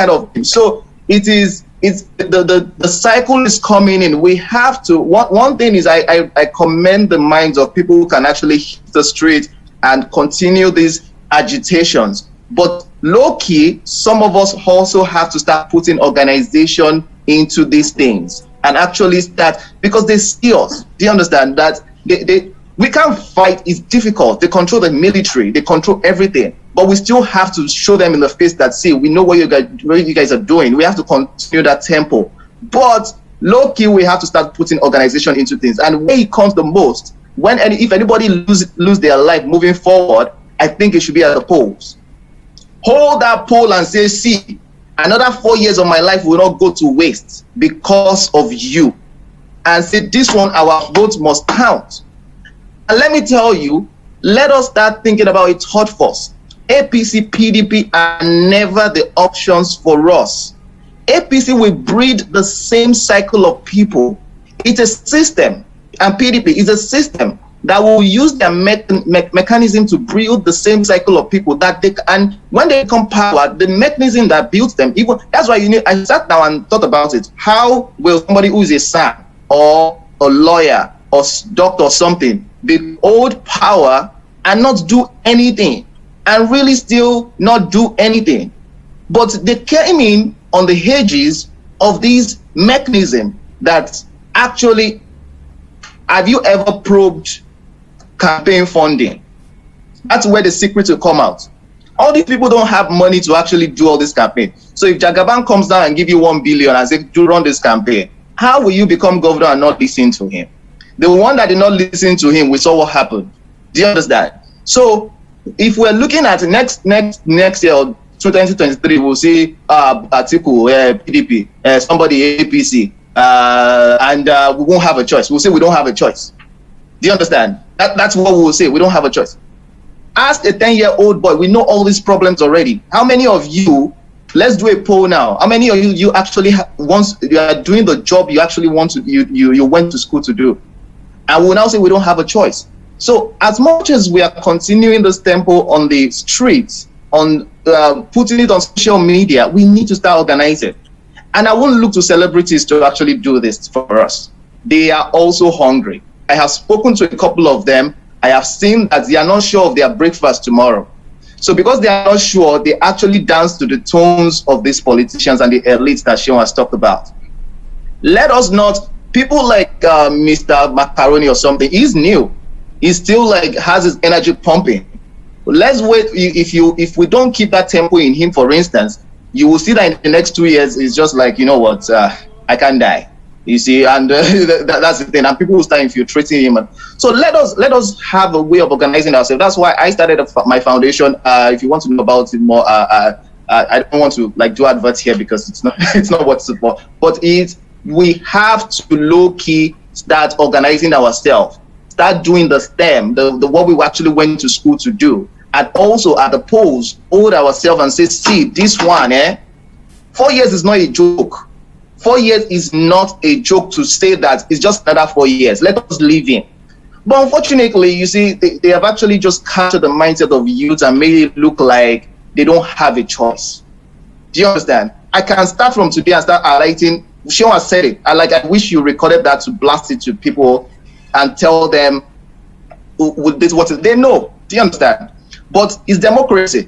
of. So it's the cycle is coming in. We have to. One thing is I commend the minds of people who can actually hit the street and continue these agitations. But low key, some of us also have to start putting organization into these things and actually start, because they see us. Do you understand that we can't fight? It's difficult. They control the military, they control everything, but we still have to show them in the face that, see, we know what you guys are doing. We have to continue that tempo. But low key, we have to start putting organization into things. And where it comes the most, if anybody lose their life moving forward, I think it should be at the polls. Hold that poll and say, see, another 4 years of my life will not go to waste because of you. And say, this one, our vote must count. And let me tell you, let us start thinking about it hot first. APC, PDP are never the options for us. APC will breed the same cycle of people. It's a system, and PDP is a system that will use their mechanism to build the same cycle of people that they, and when they come power, the mechanism that builds them, even that's why I sat down and thought about it. How will somebody who is a son or a lawyer or doctor or something be hold power and not do anything, and really still not do anything? But they came in on the edges of these mechanisms that actually, have you ever probed campaign funding? That's where the secret will come out. All these people don't have money to actually do all this campaign. So if Jagaban comes down and give you 1 billion and say, do run this campaign, how will you become governor and not listen to him? The one that did not listen to him, we saw what happened. Do you understand? So if we're looking at next year, 2023, we'll see Atiku, PDP, somebody APC, and we won't have a choice. We'll say we don't have a choice. Do you understand? That's what we will say. We don't have a choice. Ask a 10-year-old boy. We know all these problems already. How many of you? Let's do a poll now. How many of you actually once you are doing the job you actually want to you went to school to do? And we'll now say we don't have a choice. So as much as we are continuing this tempo on the streets, on putting it on social media, we need to start organizing. And I won't look to celebrities to actually do this for us. They are also hungry. I have spoken to a couple of them. I have seen that they are not sure of their breakfast tomorrow. So because they are not sure, they actually dance to the tones of these politicians and the elites that Seun has talked about. Let us not, people like Mr. Macaroni or something, he's new. He still like has his energy pumping. Let's wait. If we don't keep that tempo in him, for instance, you will see that in the next 2 years, it's just like, you know what, I can't die. You see, and that's the thing. And people will start infiltrating him. So let us have a way of organizing ourselves. That's why I started my foundation. If you want to know about it more, I don't want to like do adverts here because it's not what it's for. But we have to low key start organizing ourselves. Start doing the STEM, the what we actually went to school to do, and also at the polls, hold ourselves and say, see, this one, 4 years is not a joke. 4 years is not a joke to say that it's just another 4 years. Let us live in. But unfortunately, you see, they have actually just captured the mindset of youth and made it look like they don't have a choice. Do you understand? I can start from today and start highlighting. Seun has said it. I wish you recorded that to blast it to people and tell them what they know. Do you understand? But it's democracy.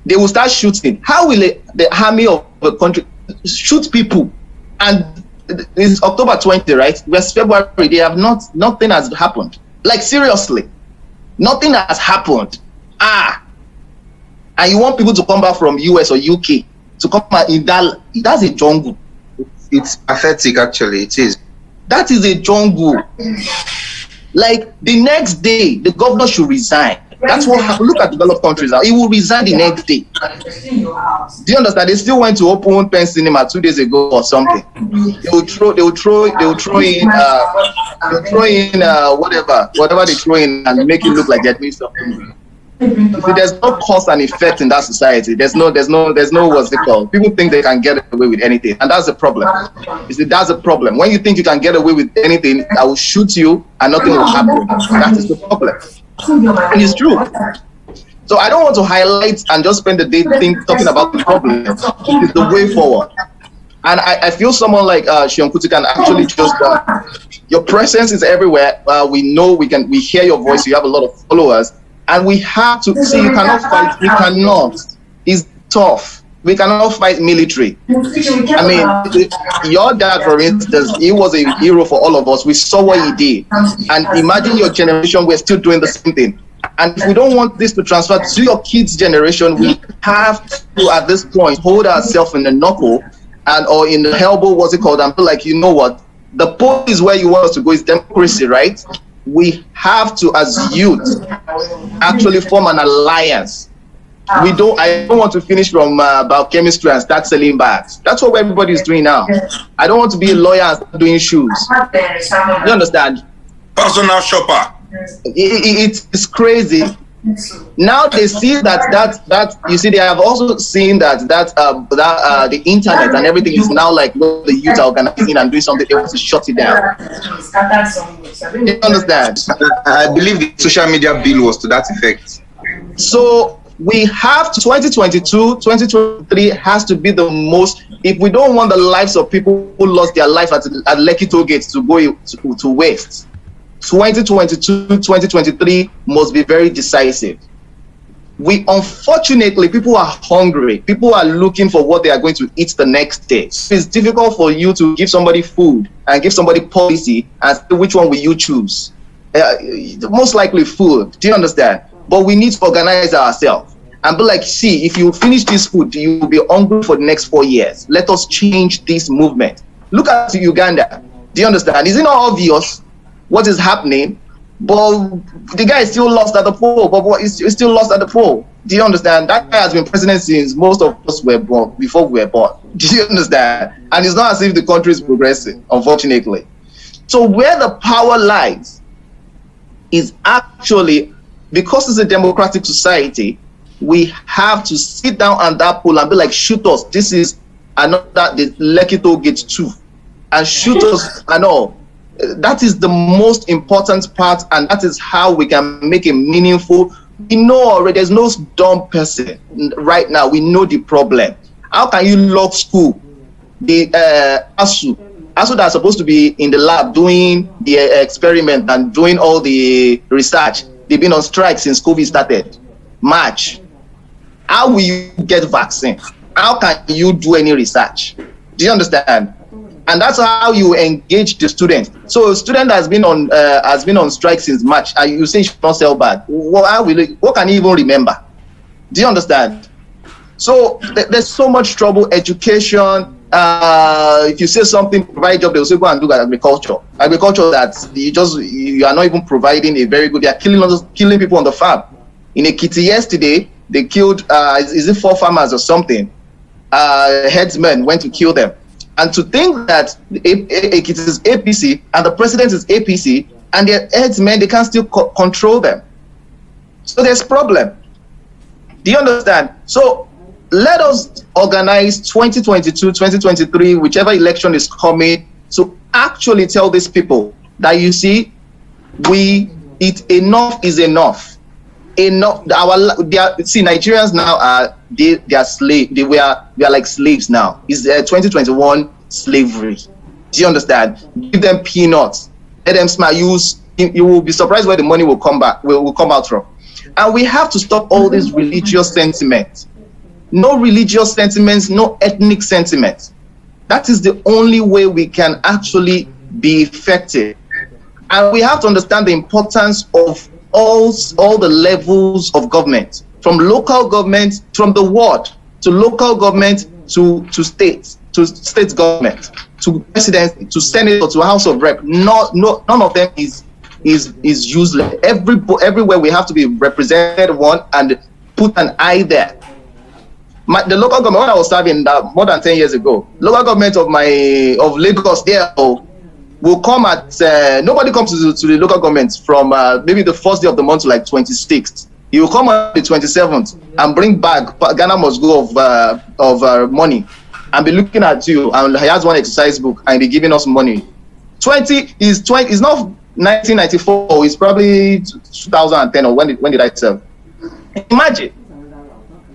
They will start shooting. How will the army of a country shoot people? And it's October 20, right? Where's February? They have nothing has happened. Like seriously, nothing has happened. And you want people to come back from US or UK to come out in that's a jungle. It's pathetic, actually. It is. That is a jungle. Like the next day, the governor should resign. That's what happened. Look at developed countries now. He will resign the next day. Do you understand? They still went to open Pen Cinema 2 days ago or something. They will throw in whatever they throw in and make it look like they're doing something. See, there's no cause and effect in that society. There's no what's it called. People think they can get away with anything, and that's the problem. You see, that's the problem. When you think you can get away with anything, I will shoot you and nothing will happen. That is the problem. And it's true. So I don't want to highlight and just spend the day talking about the problem. It's the way forward. And I feel someone like Seun Kuti can actually just your presence is everywhere. We know we hear your voice. You have a lot of followers. And we have to see, you cannot fight, we cannot. It's tough. We cannot fight military. I mean, your dad, for instance, he was a hero for all of us. We saw what he did. And imagine your generation, we're still doing the same thing. And if we don't want this to transfer to your kids' generation, we have to, at this point, hold ourselves in the knuckle and or in the elbow, what's it called, and be like, you know what, the poll is where you want us to go, is democracy, right? We have to, as youth, actually form an alliance. I don't want to finish from biochemistry and start selling bags. That's what everybody is doing now. I don't want to be a lawyer and start doing shoes. You understand? Personal shopper. It's crazy. Now they see that you see, they have also seen that the internet and everything is now like the youth are organizing and doing something. They want to shut it down. You understand? I believe the social media bill was to that effect. So we have 2022, 2023 has to be the most, if we don't want the lives of people who lost their life at Lekki toll gate to go to waste, 2022, 2023 must be very decisive. We, unfortunately, people are hungry. People are looking for what they are going to eat the next day. So it's difficult for you to give somebody food and give somebody policy and say, which one will you choose? Most likely food. Do you understand? But we need to organize ourselves and be like, see, if you finish this food, you will be hungry for the next 4 years. Let us change this movement. Look at Uganda. Do you understand? Is it not obvious what is happening? But the guy is still lost at the poll. But he's still lost at the poll. Do you understand? That guy has been president since most of us were born, before we were born. Do you understand? And it's not as if the country is progressing, unfortunately. So where the power lies is actually, because it's a democratic society, we have to sit down at that poll and be like, shoot us. This is another, the Lekki toll gate 2. And shoot us and all. That is the most important part, and that is how we can make a meaningful. We know already there's no dumb person right now. We know the problem. How can you lock school? The ASU that are supposed to be in the lab doing the experiment and doing all the research, they've been on strike since COVID started, March. How will you get vaccine? How can you do any research? Do you understand? And that's how you engage the student. So a student has been on strike since March, and you say you should not sell bag. What can he even remember? Do you understand? So there's so much trouble. Education. If you say something, provide job, they'll say go and do agriculture. Agriculture that you are not even providing a very good. They are killing people on the farm. In Kuti yesterday, they killed is it 4 farmers or something? Headsmen went to kill them. And to think that it is APC and the president is APC and their headsmen, they can still control them. So there's problem. Do you understand? So let us organize 2022, 2023, whichever election is coming, to actually tell these people that, you see, enough is enough. Enough. See, Nigerians now are they are slave. We are like slaves now. It's 2021 slavery. Do you understand? Give them peanuts. Let them smile. You will be surprised where the money will come out from. And we have to stop all this religious sentiment. No religious sentiments, no ethnic sentiments. That is the only way we can actually be effective. And we have to understand the importance of all the levels of government, from local government, from the ward, to local government, to state government, to president, to senate, to house of rep. None of them is useless. Everywhere we have to be represented one and put an eye there. The local government, when I was serving more than 10 years ago, local government of Lagos there will come at nobody comes to the local government from maybe the first day of the month to like 26th. He will come on the 27th and bring back Ghana must go of money and be looking at you, and he has one exercise book and be giving us money. 20 is not 1994, it's probably 2010, or when did I serve? Imagine,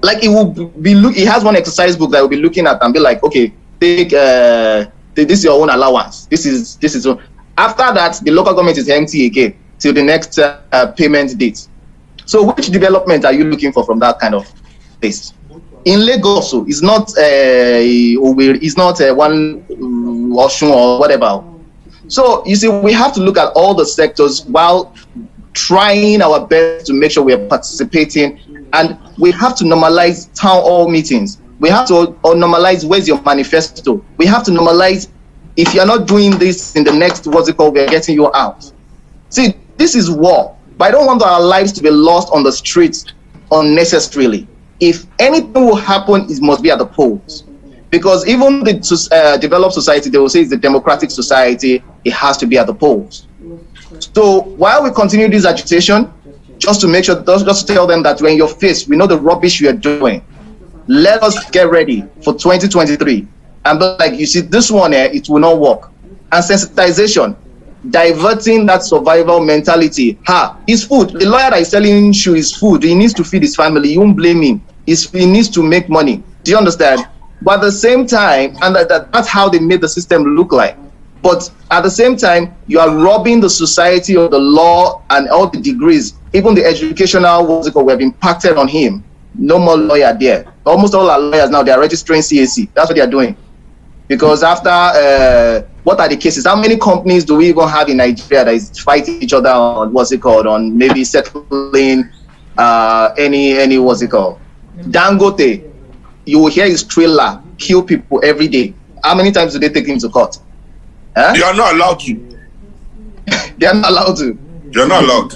like he has one exercise book that will be looking at and be like, okay, take this is your own allowance. This is after that the local government is empty again till the next payment date. So which development are you looking for from that kind of place? In Lagos, it's not one Osun or whatever. So you see, we have to look at all the sectors while trying our best to make sure we are participating, and we have to normalize town hall meetings. We have to normalize where's your manifesto. We have to normalize, if you're not doing this in the next, what's it called, we're getting you out. See, this is war, but I don't want our lives to be lost on the streets unnecessarily. If anything will happen, it must be at the polls. Because even the developed society, they will say it's a democratic society, it has to be at the polls. So while we continue this agitation, just to make sure, just to tell them that we're in your face, we know the rubbish you are doing. Let us get ready for 2023. And like, you see, this one here, it will not work. And sensitization, diverting that survival mentality. His food, the lawyer that is selling shoe is food. He needs to feed his family. You won't blame him. He needs to make money. Do you understand? But at the same time, and that's how they made the system look like. But at the same time, you are robbing the society of the law and all the degrees, even the educational, what's it called, we have impacted on him. No more lawyer there. Almost all our lawyers now, they are registering CAC. That's what they are doing. Because after, what are the cases? How many companies do we even have in Nigeria that is fighting each other on, what's it called, on maybe settling any what's it called? Dangote, you will hear his trailer kill people every day. How many times do they take him to court? Huh? You are not allowed to. They are not allowed to. You are not allowed.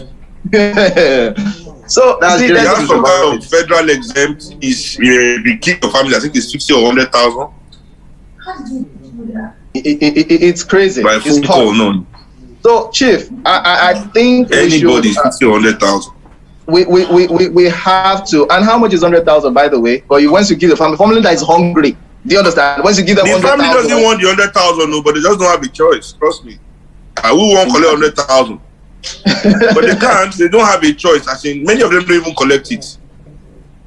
So that's you have some kind of federal exempt. Is the keep your family, I think it's 50 or 100,000. It's crazy. By it's call, no. So, Chief, I think anybody is 50 or 100,000. We have to. And how much is 100,000, by the way? But once you give the family that is hungry, do you understand? Once you give them 100,000, the family doesn't want the 100,000, no, but they just don't have a choice. Trust me. I will want collect 100,000, but they can't. They don't have a choice. I think many of them don't even collect it.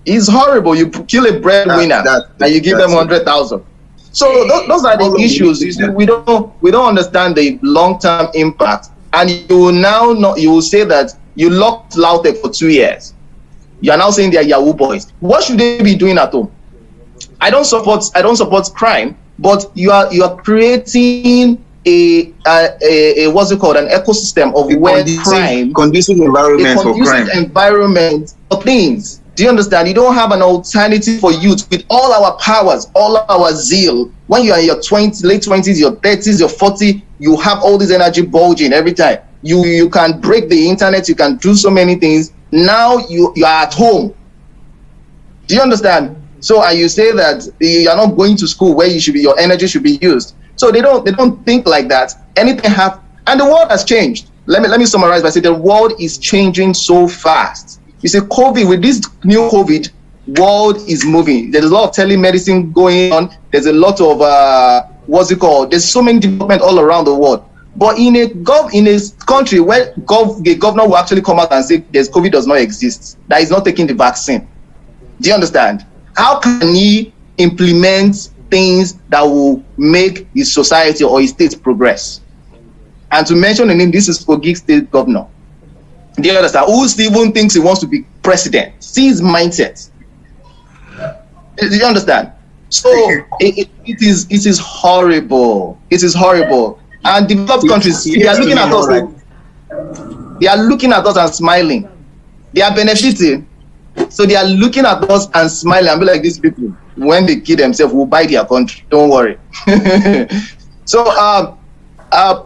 It's horrible. You kill a breadwinner and you give them 100,000. So those are the issues. We don't understand the long-term impact, and you will now you will say that you locked Lautech for 2 years. You are now saying they are Yahoo boys. What should they be doing at home? I don't support crime, but you are creating a what's it called, an ecosystem of conducive environment for crime. Environment for things. Do you understand? You don't have an alternative for youth with all our powers, all our zeal. When you are in your late 20s, your 30s, your 40s, you have all this energy bulging every time. You can break the internet, you can do so many things. Now you are at home. Do you understand? So and you say that you are not going to school where you should be, your energy should be used. So they don't think like that. Anything happens, and the world has changed. Let me summarize by saying the world is changing so fast. You see, COVID, with this new COVID, world is moving. There's a lot of telemedicine going on. There's a lot of there's so many development all around the world. But in a country where the governor will actually come out and say there's COVID does not exist, that is not taking the vaccine. Do you understand? How can he implement things that will make his society or his state progress? And to mention the name, this is Kogi State Governor. Do you understand? Who even thinks he wants to be president? See his mindset. Do you understand? So it is horrible. It is horrible. And developed countries, they are looking at us. They are looking at us and smiling. They are benefiting. So they are looking at us and smiling and be like, these people, when they kill themselves, will buy their country. Don't worry. So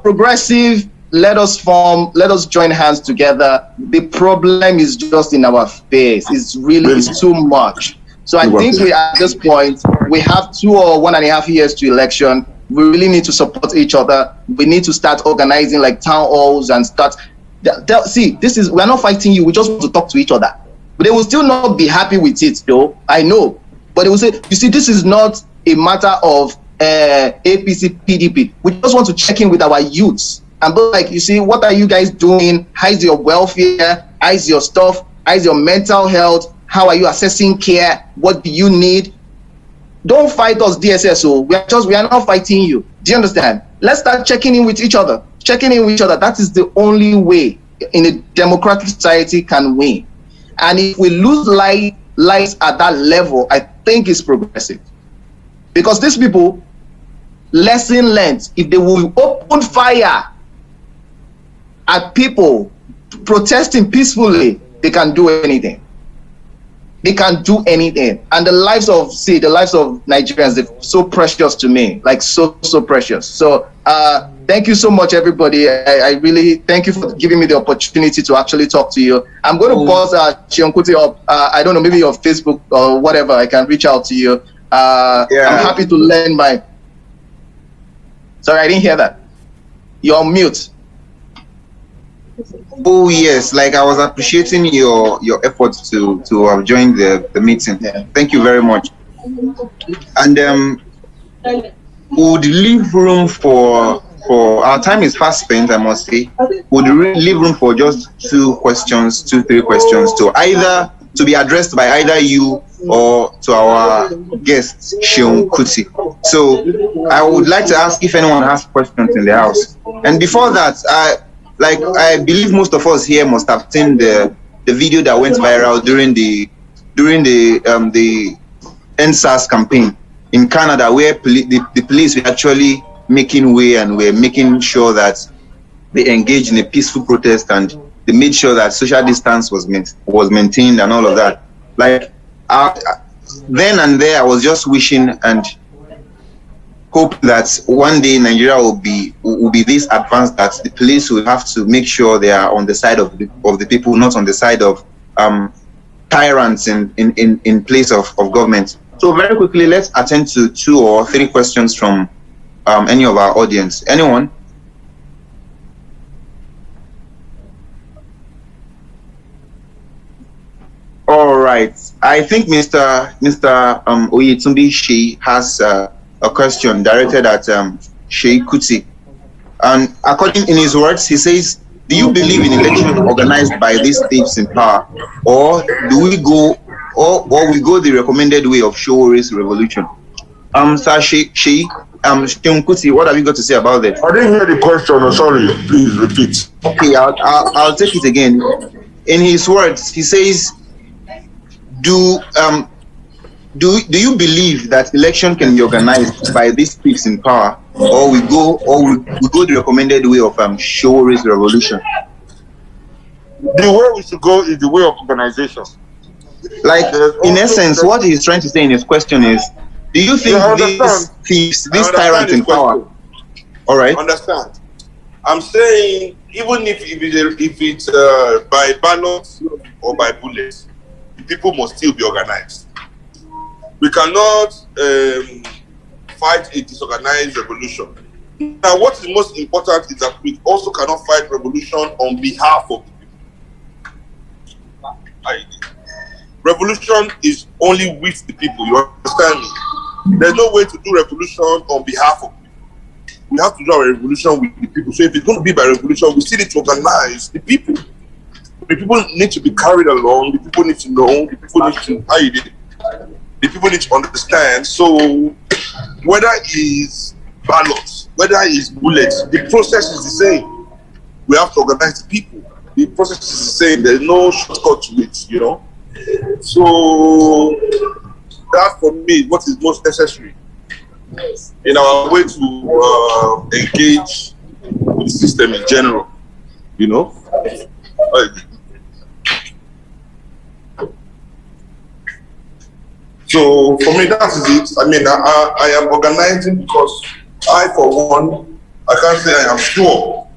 progressive, let us join hands together. The problem is just in our face. It's too much. So I think we at this point, we have 2 or 1.5 years to election. We really need to support each other. We need to start organizing like town halls and start. See, we're not fighting you. We just want to talk to each other. But they will still not be happy with it, though. I know. But they will say, you see, this is not a matter of APC, PDP. We just want to check in with our youths and be like, you see, what are you guys doing? How is your welfare? How is your stuff? How is your mental health? How are you assessing care? What do you need? Don't fight us, DSSO. We are not fighting you. Do you understand? Let's start checking in with each other. Checking in with each other. That is the only way in a democratic society can win. And if we lose lives at that level, I think it's progressive. Because these people, lesson learned, if they will open fire at people protesting peacefully, they can do anything. they can do anything. And the lives of Nigerians, they're so precious to me, like so precious. So thank you so much, everybody. I really thank you for giving me the opportunity to actually talk to you. I'm going to pause Seun Kuti up. I don't know, maybe your Facebook or whatever. I can reach out to you. I'm happy to lend my. Sorry, I didn't hear that. You're on mute. Oh yes, like I was appreciating your efforts to have joined the meeting. Yeah. Thank you very much. And would leave room for our time is fast spent, I must say. Would leave room for just 3 questions to be addressed by either you or to our guest Seun Kuti. So I would like to ask if anyone has questions in the house. And before that, I believe most of us here must have seen the video that went viral during the NSAS campaign in Canada, where the police were actually making way and were making sure that they engaged in a peaceful protest, and they made sure that social distance was maintained and all of that. Like then and there, I was just wishing and hope that one day Nigeria will be this advanced that the police will have to make sure they are on the side of the people, not on the side of tyrants in place of government. So very quickly, let's attend to 2 or 3 questions from any of our audience. Anyone? All right. I think Mr. Oyetunde Shei has a question directed at Seun Kuti. And according in his words, he says, do you believe in election organized by these thieves in power, or do we go the recommended way of Showore's revolution? Sir Seun Kuti, what have you got to say about that? I didn't hear the question. Sorry, please repeat. Okay, I'll take it again. In his words, he says, do you believe that election can be organized by these thieves in power, or we go the recommended way of Showore's revolution? The way we should go is the way of organization. Like in essence, what he's trying to say in his question is, do you think these thieves, these tyrants in power? All right. Understand? I'm saying even if it's by ballot or by bullets, people must still be organized. We cannot fight a disorganized revolution. Now, what is most important is that we also cannot fight revolution on behalf of the people. Revolution is only with the people. You understand me? There's no way to do revolution on behalf of people. We have to do our revolution with the people. So if it's going to be by revolution, we still need to organize the people. The people need to be carried along. The people need to know. The people need to the people need to understand. So whether it's ballots, whether it's bullets, the process is the same. We have to organize the people. The process is the same. There's no shortcut to it, you know. So that for me is what is most necessary in our way to engage with the system in general, you know. So for me, that is it. I mean, I am organizing because I, for one, I can't say I am sure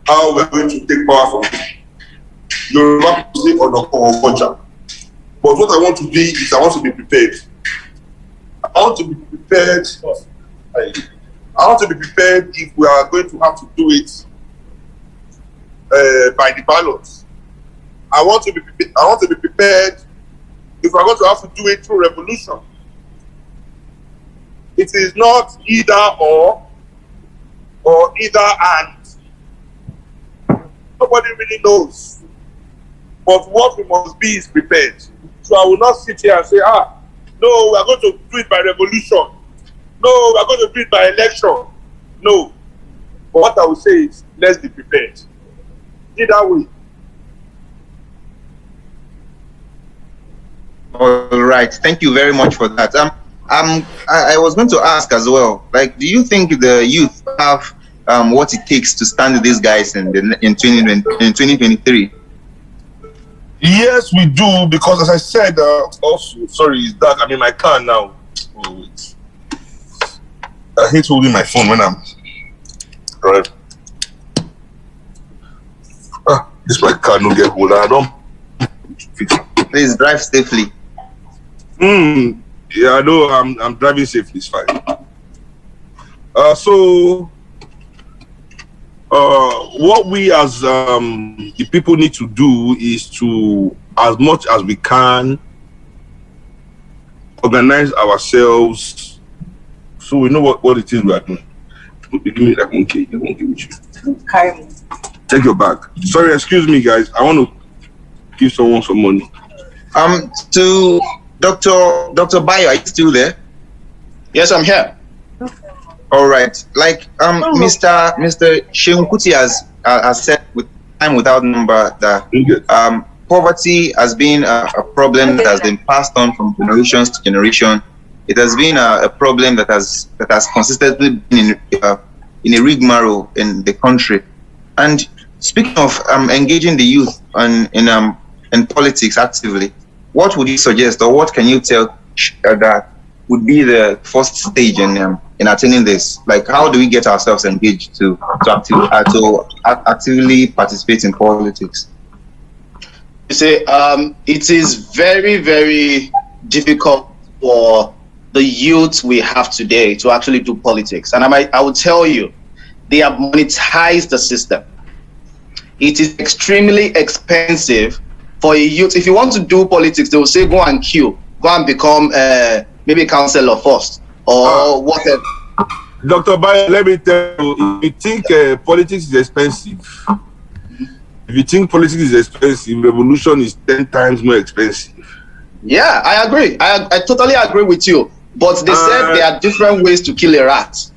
how we're going to take power from Yoruba people or culture. But what I want to be is I want to be prepared. I want to be prepared. I want to be prepared if we are going to have to do it by the ballots. I want to be prepared if we're going to have to do it through revolution. It is not either or either and. Nobody really knows. But what we must be is prepared. So I will not sit here and say, no, we are going to do it by revolution. No, we are going to do it by election. No. But what I will say is, let's be prepared. Either way. All right. Thank you very much for that. I was going to ask as well, like, do you think the youth have what it takes to stand with these guys in 2023? Yes, we do, because as I said, also, sorry, it's dark. I'm in my car now. Oh, wait. I hate holding my phone when I'm right. This my car no get hold. I don't fix it. Please drive safely. Yeah, I know. I'm driving safely. It's fine. So, what we as the people need to do is to, as much as we can, organize ourselves so we know what it is we are doing. Give me that monkey. The monkey with you. Okay. Take your bag. Sorry, excuse me, guys. I want to give someone some money. To Dr. Bayo, are you still there? Yes, I'm here. All right. Like Mr. Seun Kuti has said with time without number that poverty has been a problem that has been passed on from generations to generation. It has been a problem that has consistently been in a rigmarole in the country. And speaking of engaging the youth in politics actively, what would you suggest, or what can you tell that would be the first stage in attaining this? Like, how do we get ourselves engaged to actively participate in politics? You say it is very, very difficult for the youth we have today to actually do politics, and I will tell you, they have monetized the system. It is extremely expensive for a youth. If you want to do politics, they will say go and queue, go and become maybe a councillor first or whatever. Dr. Bayo, let me tell you, if you think politics is expensive, revolution is 10 times more expensive. Yeah, I agree. I totally agree with you. But they said there are different ways to kill a rat.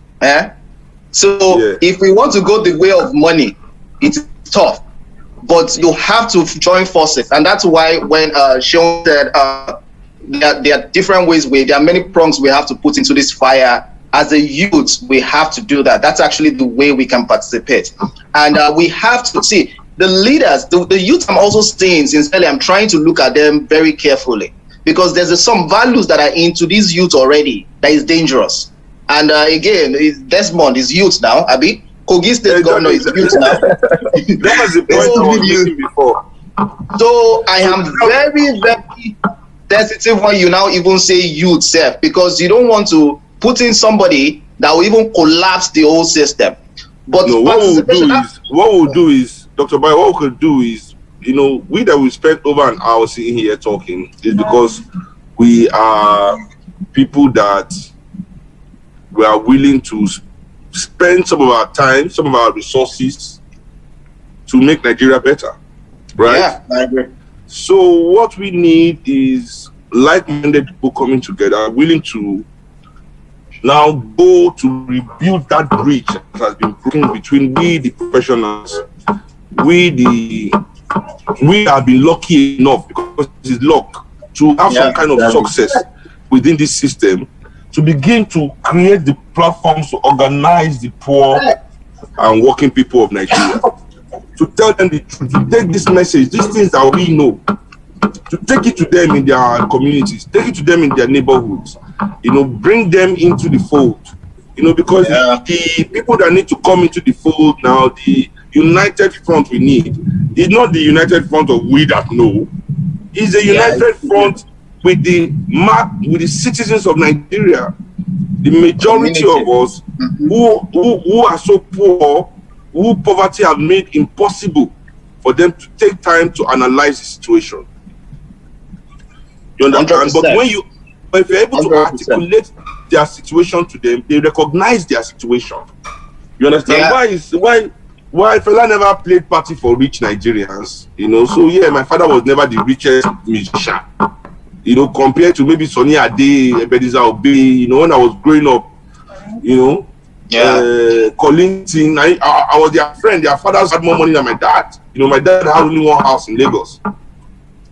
So if we want to go the way of money, it's tough. But you have to join forces. And that's why when Seun said there are different ways, there are many prongs we have to put into this fire. As a youth, we have to do that. That's actually the way we can participate. And we have to see the leaders, the youth. I'm also saying, sincerely, I'm trying to look at them very carefully, because there's some values that are into these youth already that is dangerous. And again, Desmond is youth now. Abi Kogi State Governor is youth now. That was the point I was making before. So I am very, very sensitive when you now even say youth self, because you don't want to put in somebody that will even collapse the whole system. But no, what we'll do is, Dr. Bayo, what we could do is, we that we spend over an hour sitting here talking is because we are people that we are willing to spend some of our time, some of our resources to make Nigeria better, right? Yeah, I agree. So what we need is like-minded people coming together, willing to now go to rebuild that bridge that has been broken between we, the professionals, we have been lucky enough, because it is luck, to have some kind of success within this system, to begin to create the platforms to organize the poor and working people of Nigeria, to tell them the truth, to take this message, these things that we know, to take it to them in their communities, take it to them in their neighborhoods, bring them into the fold, because the people that need to come into the fold now, the united front we need, is not the united front of we that know, it's a united front with the citizens of Nigeria, the majority of us who are so poor, who poverty have made impossible for them to take time to analyze the situation. You understand? 100%. But if you're able to 100%. Articulate their situation to them, they recognize their situation. You understand? Why fella never played party for rich Nigerians? So my father was never the richest musician. Compared to maybe Sonny Ade, Ebenezer Obey, when I was growing up, Collington, I was their friend. Their fathers had more money than my dad. My dad had only one house in Lagos. But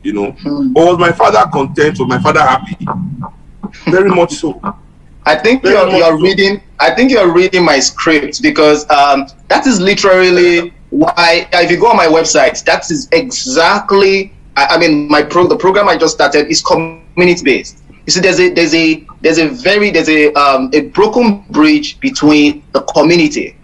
was my father content? Was my father happy? Very much so. I think you're reading my script, because that is literally why, if you go on my website, that is exactly, I mean, the program I just started is community based. You see, there's a broken bridge between the community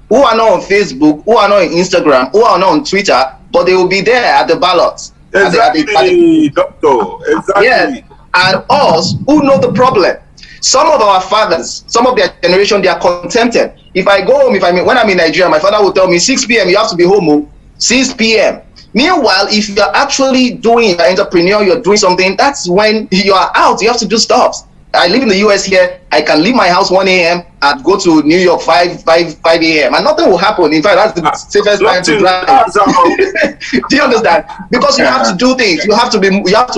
who are not on Facebook, who are not on Instagram, who are not on Twitter, but they will be there at the ballots. Exactly, doctor. Exactly. Yes, and us who know the problem. Some of our fathers, some of their generation, they are contented. If I go home, when I'm in Nigeria, my father will tell me 6 p.m. you have to be home. 6 p.m. Meanwhile, if you're actually doing an entrepreneur, you're doing something, that's when you are out. You have to do stuff. I live in the US here. I can leave my house 1 a.m. and go to New York 5 a.m. and nothing will happen. In fact, that's the safest time to drive. Do you understand? Because you have to do things. You have to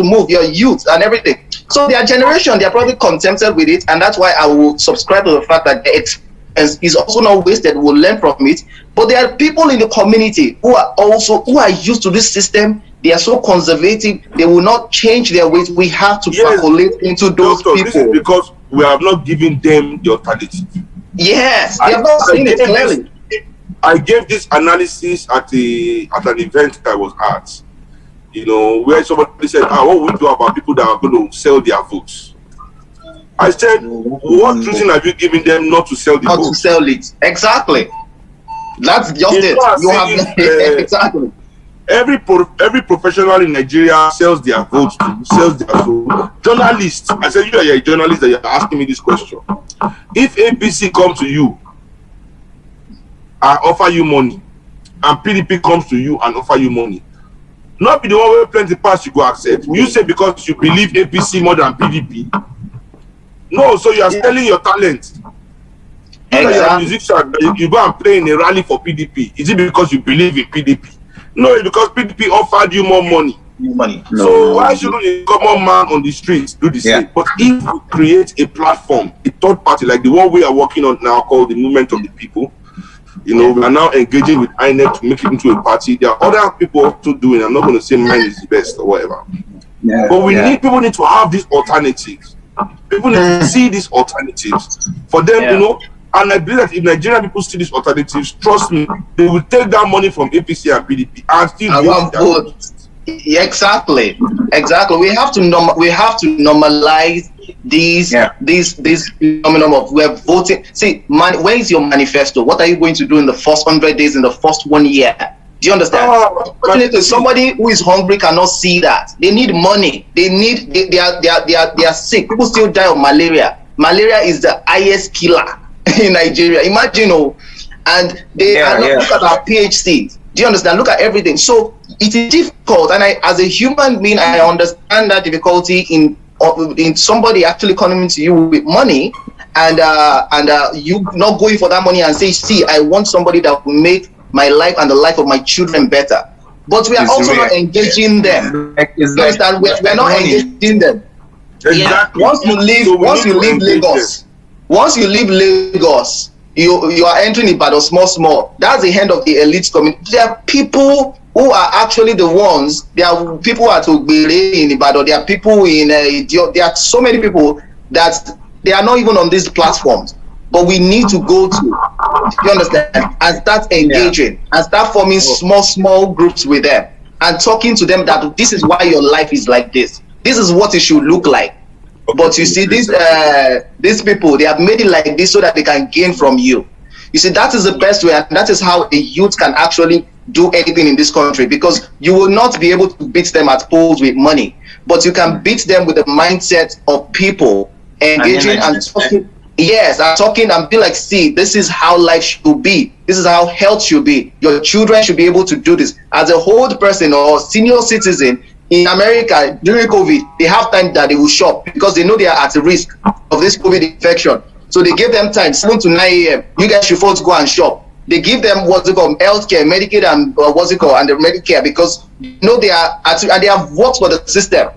move your youth and everything. So their generation, they are probably contented with it, and that's why I will subscribe to the fact that the experience is also not wasted. We'll learn from it. But there are people in the community who are used to this system. They are so conservative, they will not change their ways. We have to percolate into those people. This is because we have not given them the alternative. Yes, they have not seen it clearly. I gave this analysis at an event I was at, where somebody said, what will we do about people that are going to sell their votes? I said, what reason have you given them not to sell the votes? Not to sell it. Exactly. That's just it. You have exactly. Every professional in Nigeria sells their votes to, Journalists, I said, you are a journalist that you're asking me this question. If APC comes to you and offer you money, and PDP comes to you and offer you money, not be the one where plenty pass you go accept. You say because you believe APC more than PDP. No, so you are selling your talent. Exactly. You're a musician, you go and play in a rally for PDP. Is it because you believe in PDP? No, it's because PDP offered you more money. So why shouldn't a common man on the streets do the same? But if we create a platform, a third party like the one we are working on now called the Movement of the People, we are now engaging with INEC to make it into a party. There are other people also doing. I'm not going to say mine is the best or whatever. But people need to have these alternatives. People need to see these alternatives for them, And I believe that if Nigerian people see these alternatives, trust me, they will take that money from APC and PDP and still vote. Exactly. We have to normalize these phenomenon of we're voting. See, where is your manifesto? What are you going to do in the first 100 days, in the first 1 year? Do you understand? Somebody who is hungry cannot see that. They need money. They are sick. People still die of malaria. Malaria is the highest killer in Nigeria. Imagine, and they are not. Look at our PhD. Do you understand? Look at everything. So it is difficult, and as a human being, I understand that difficulty in somebody actually coming to you with money, and you not going for that money and say, see, I want somebody that will make my life and the life of my children better. But we are also not engaging them. We're not engaging them. Exactly. Once you leave Lagos, you are entering Ibadan small. That's the end of the elite community. There are people who are actually the ones. There are people at Ogbere in Ibadan. There are people in there are so many people that they are not even on these platforms. But we need to go to, you understand, and start engaging and start forming small groups with them and talking to them that this is why your life is like this. This is what it should look like. But you see, these people, they have made it like this so that they can gain from you. You see, that is the best way, and that is how a youth can actually do anything in this country, because you will not be able to beat them at polls with money, but you can beat them with the mindset of people engaging and talking. Yes, I'm talking and be like, see, this is how life should be. This is how health should be. Your children should be able to do this. As a old person or senior citizen in America during COVID, they have time that they will shop because they know they are at risk of this COVID infection. So they give them time, 7 to 9 a.m. You guys should first go and shop. They give them what's it called, healthcare, Medicaid, and and the Medicare, because you know they are and they have worked for the system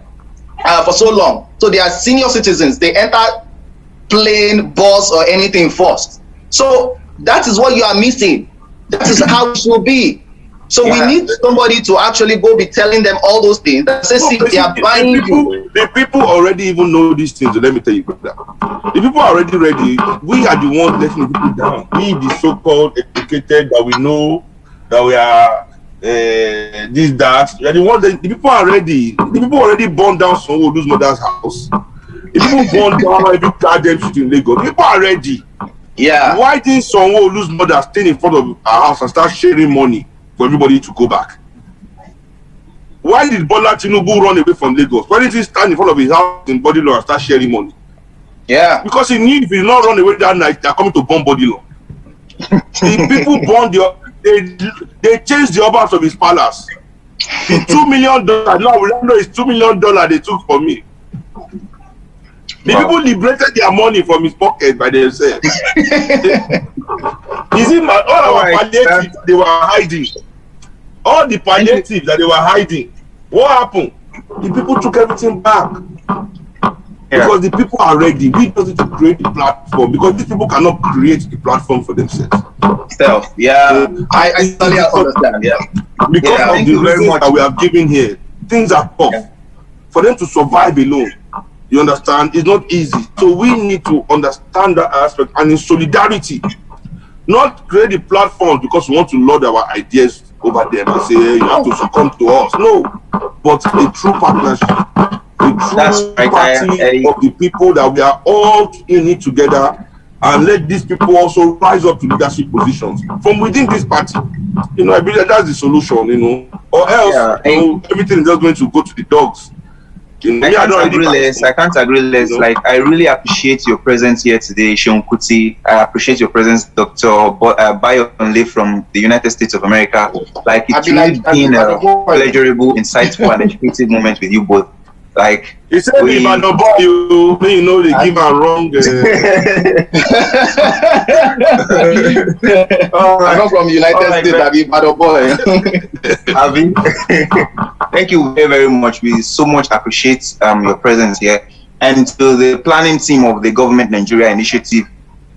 for so long. So they are senior citizens. They enter plane, bus, or anything first. So that is what you are missing. That is how it should be. So we need somebody to actually go be telling them all those things. See, they are buying you. The people already even know these things. So let me tell you about that. The people are already ready. We are the ones letting the people down. We, the so-called educated that we know that we are this, that. Yeah, the people are ready. The people already burned down Seun's mother's house. The people burned down every goddamn shit in Lagos. The people are ready. Yeah. Why didn't Seun's mother stay in front of our house and start sharing money for everybody to go back? Why did Bola Tinubu run away from Lagos? Why didn't he stand in front of his house in Bodilo and start sharing money? Yeah. Because he knew if he did not run away that night, they are coming to bomb Bodilo. The people burned they chased the Obas of his palace. The $2 million, now we don't know it's $2 million they took from me. The people liberated their money from his pocket by themselves. Is it all our palliatives they were hiding? All the palliatives that they were hiding, what happened? The people took everything back. Because the people are ready. We just need to create the platform because these people cannot create the platform for themselves. Yeah, I totally understand. Yeah, because of the reasons that we are giving here, things are tough. For them to survive alone, you understand, it's not easy. So we need to understand that aspect and in solidarity, not create the platform because we want to lord our ideas over them and say, hey, you have to succumb to us. No, but a true partnership. That's party of the people that we are all in it together, and let these people also rise up to leadership positions from within this party. You know, I believe that's the solution. You know, or else everything is just going to go to the dogs. You know, I can't agree less. You know? Like, I really appreciate your presence here today, Seun Kuti. I appreciate your presence, Dr. Bayonle from the United States of America. Like, it's really been a pleasurable, insightful, and educative moment with you both. Like, he said, you know, they give a wrong. I'm not from United States, I give a boy. Thank you very, very much. We so much appreciate your presence here. And to the planning team of the Government Nigeria Initiative,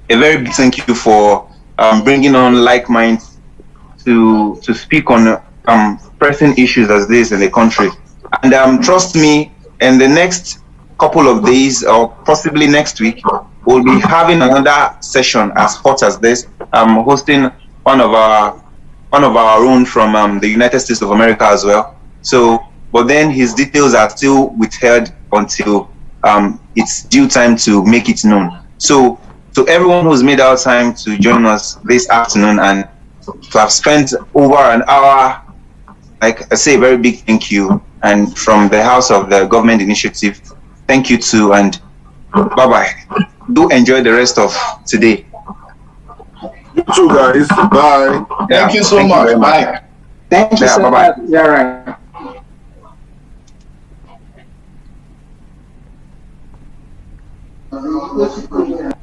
a very big thank you for bringing on like minds to speak on pressing issues as this in the country. And trust me, in the next couple of days or possibly next week, we'll be having another session as hot as this. I'm hosting one of our own from the United States of America as well. So, but then his details are still withheld until it's due time to make it known. So, to everyone who's made our time to join us this afternoon and to have spent over an hour, like I say, a very big thank you. And from the House of the Government Initiative, thank you too, and bye-bye. Do enjoy the rest of today. You too, guys. Bye. Thank you so much. Bye. Thank you so much. Yeah, right.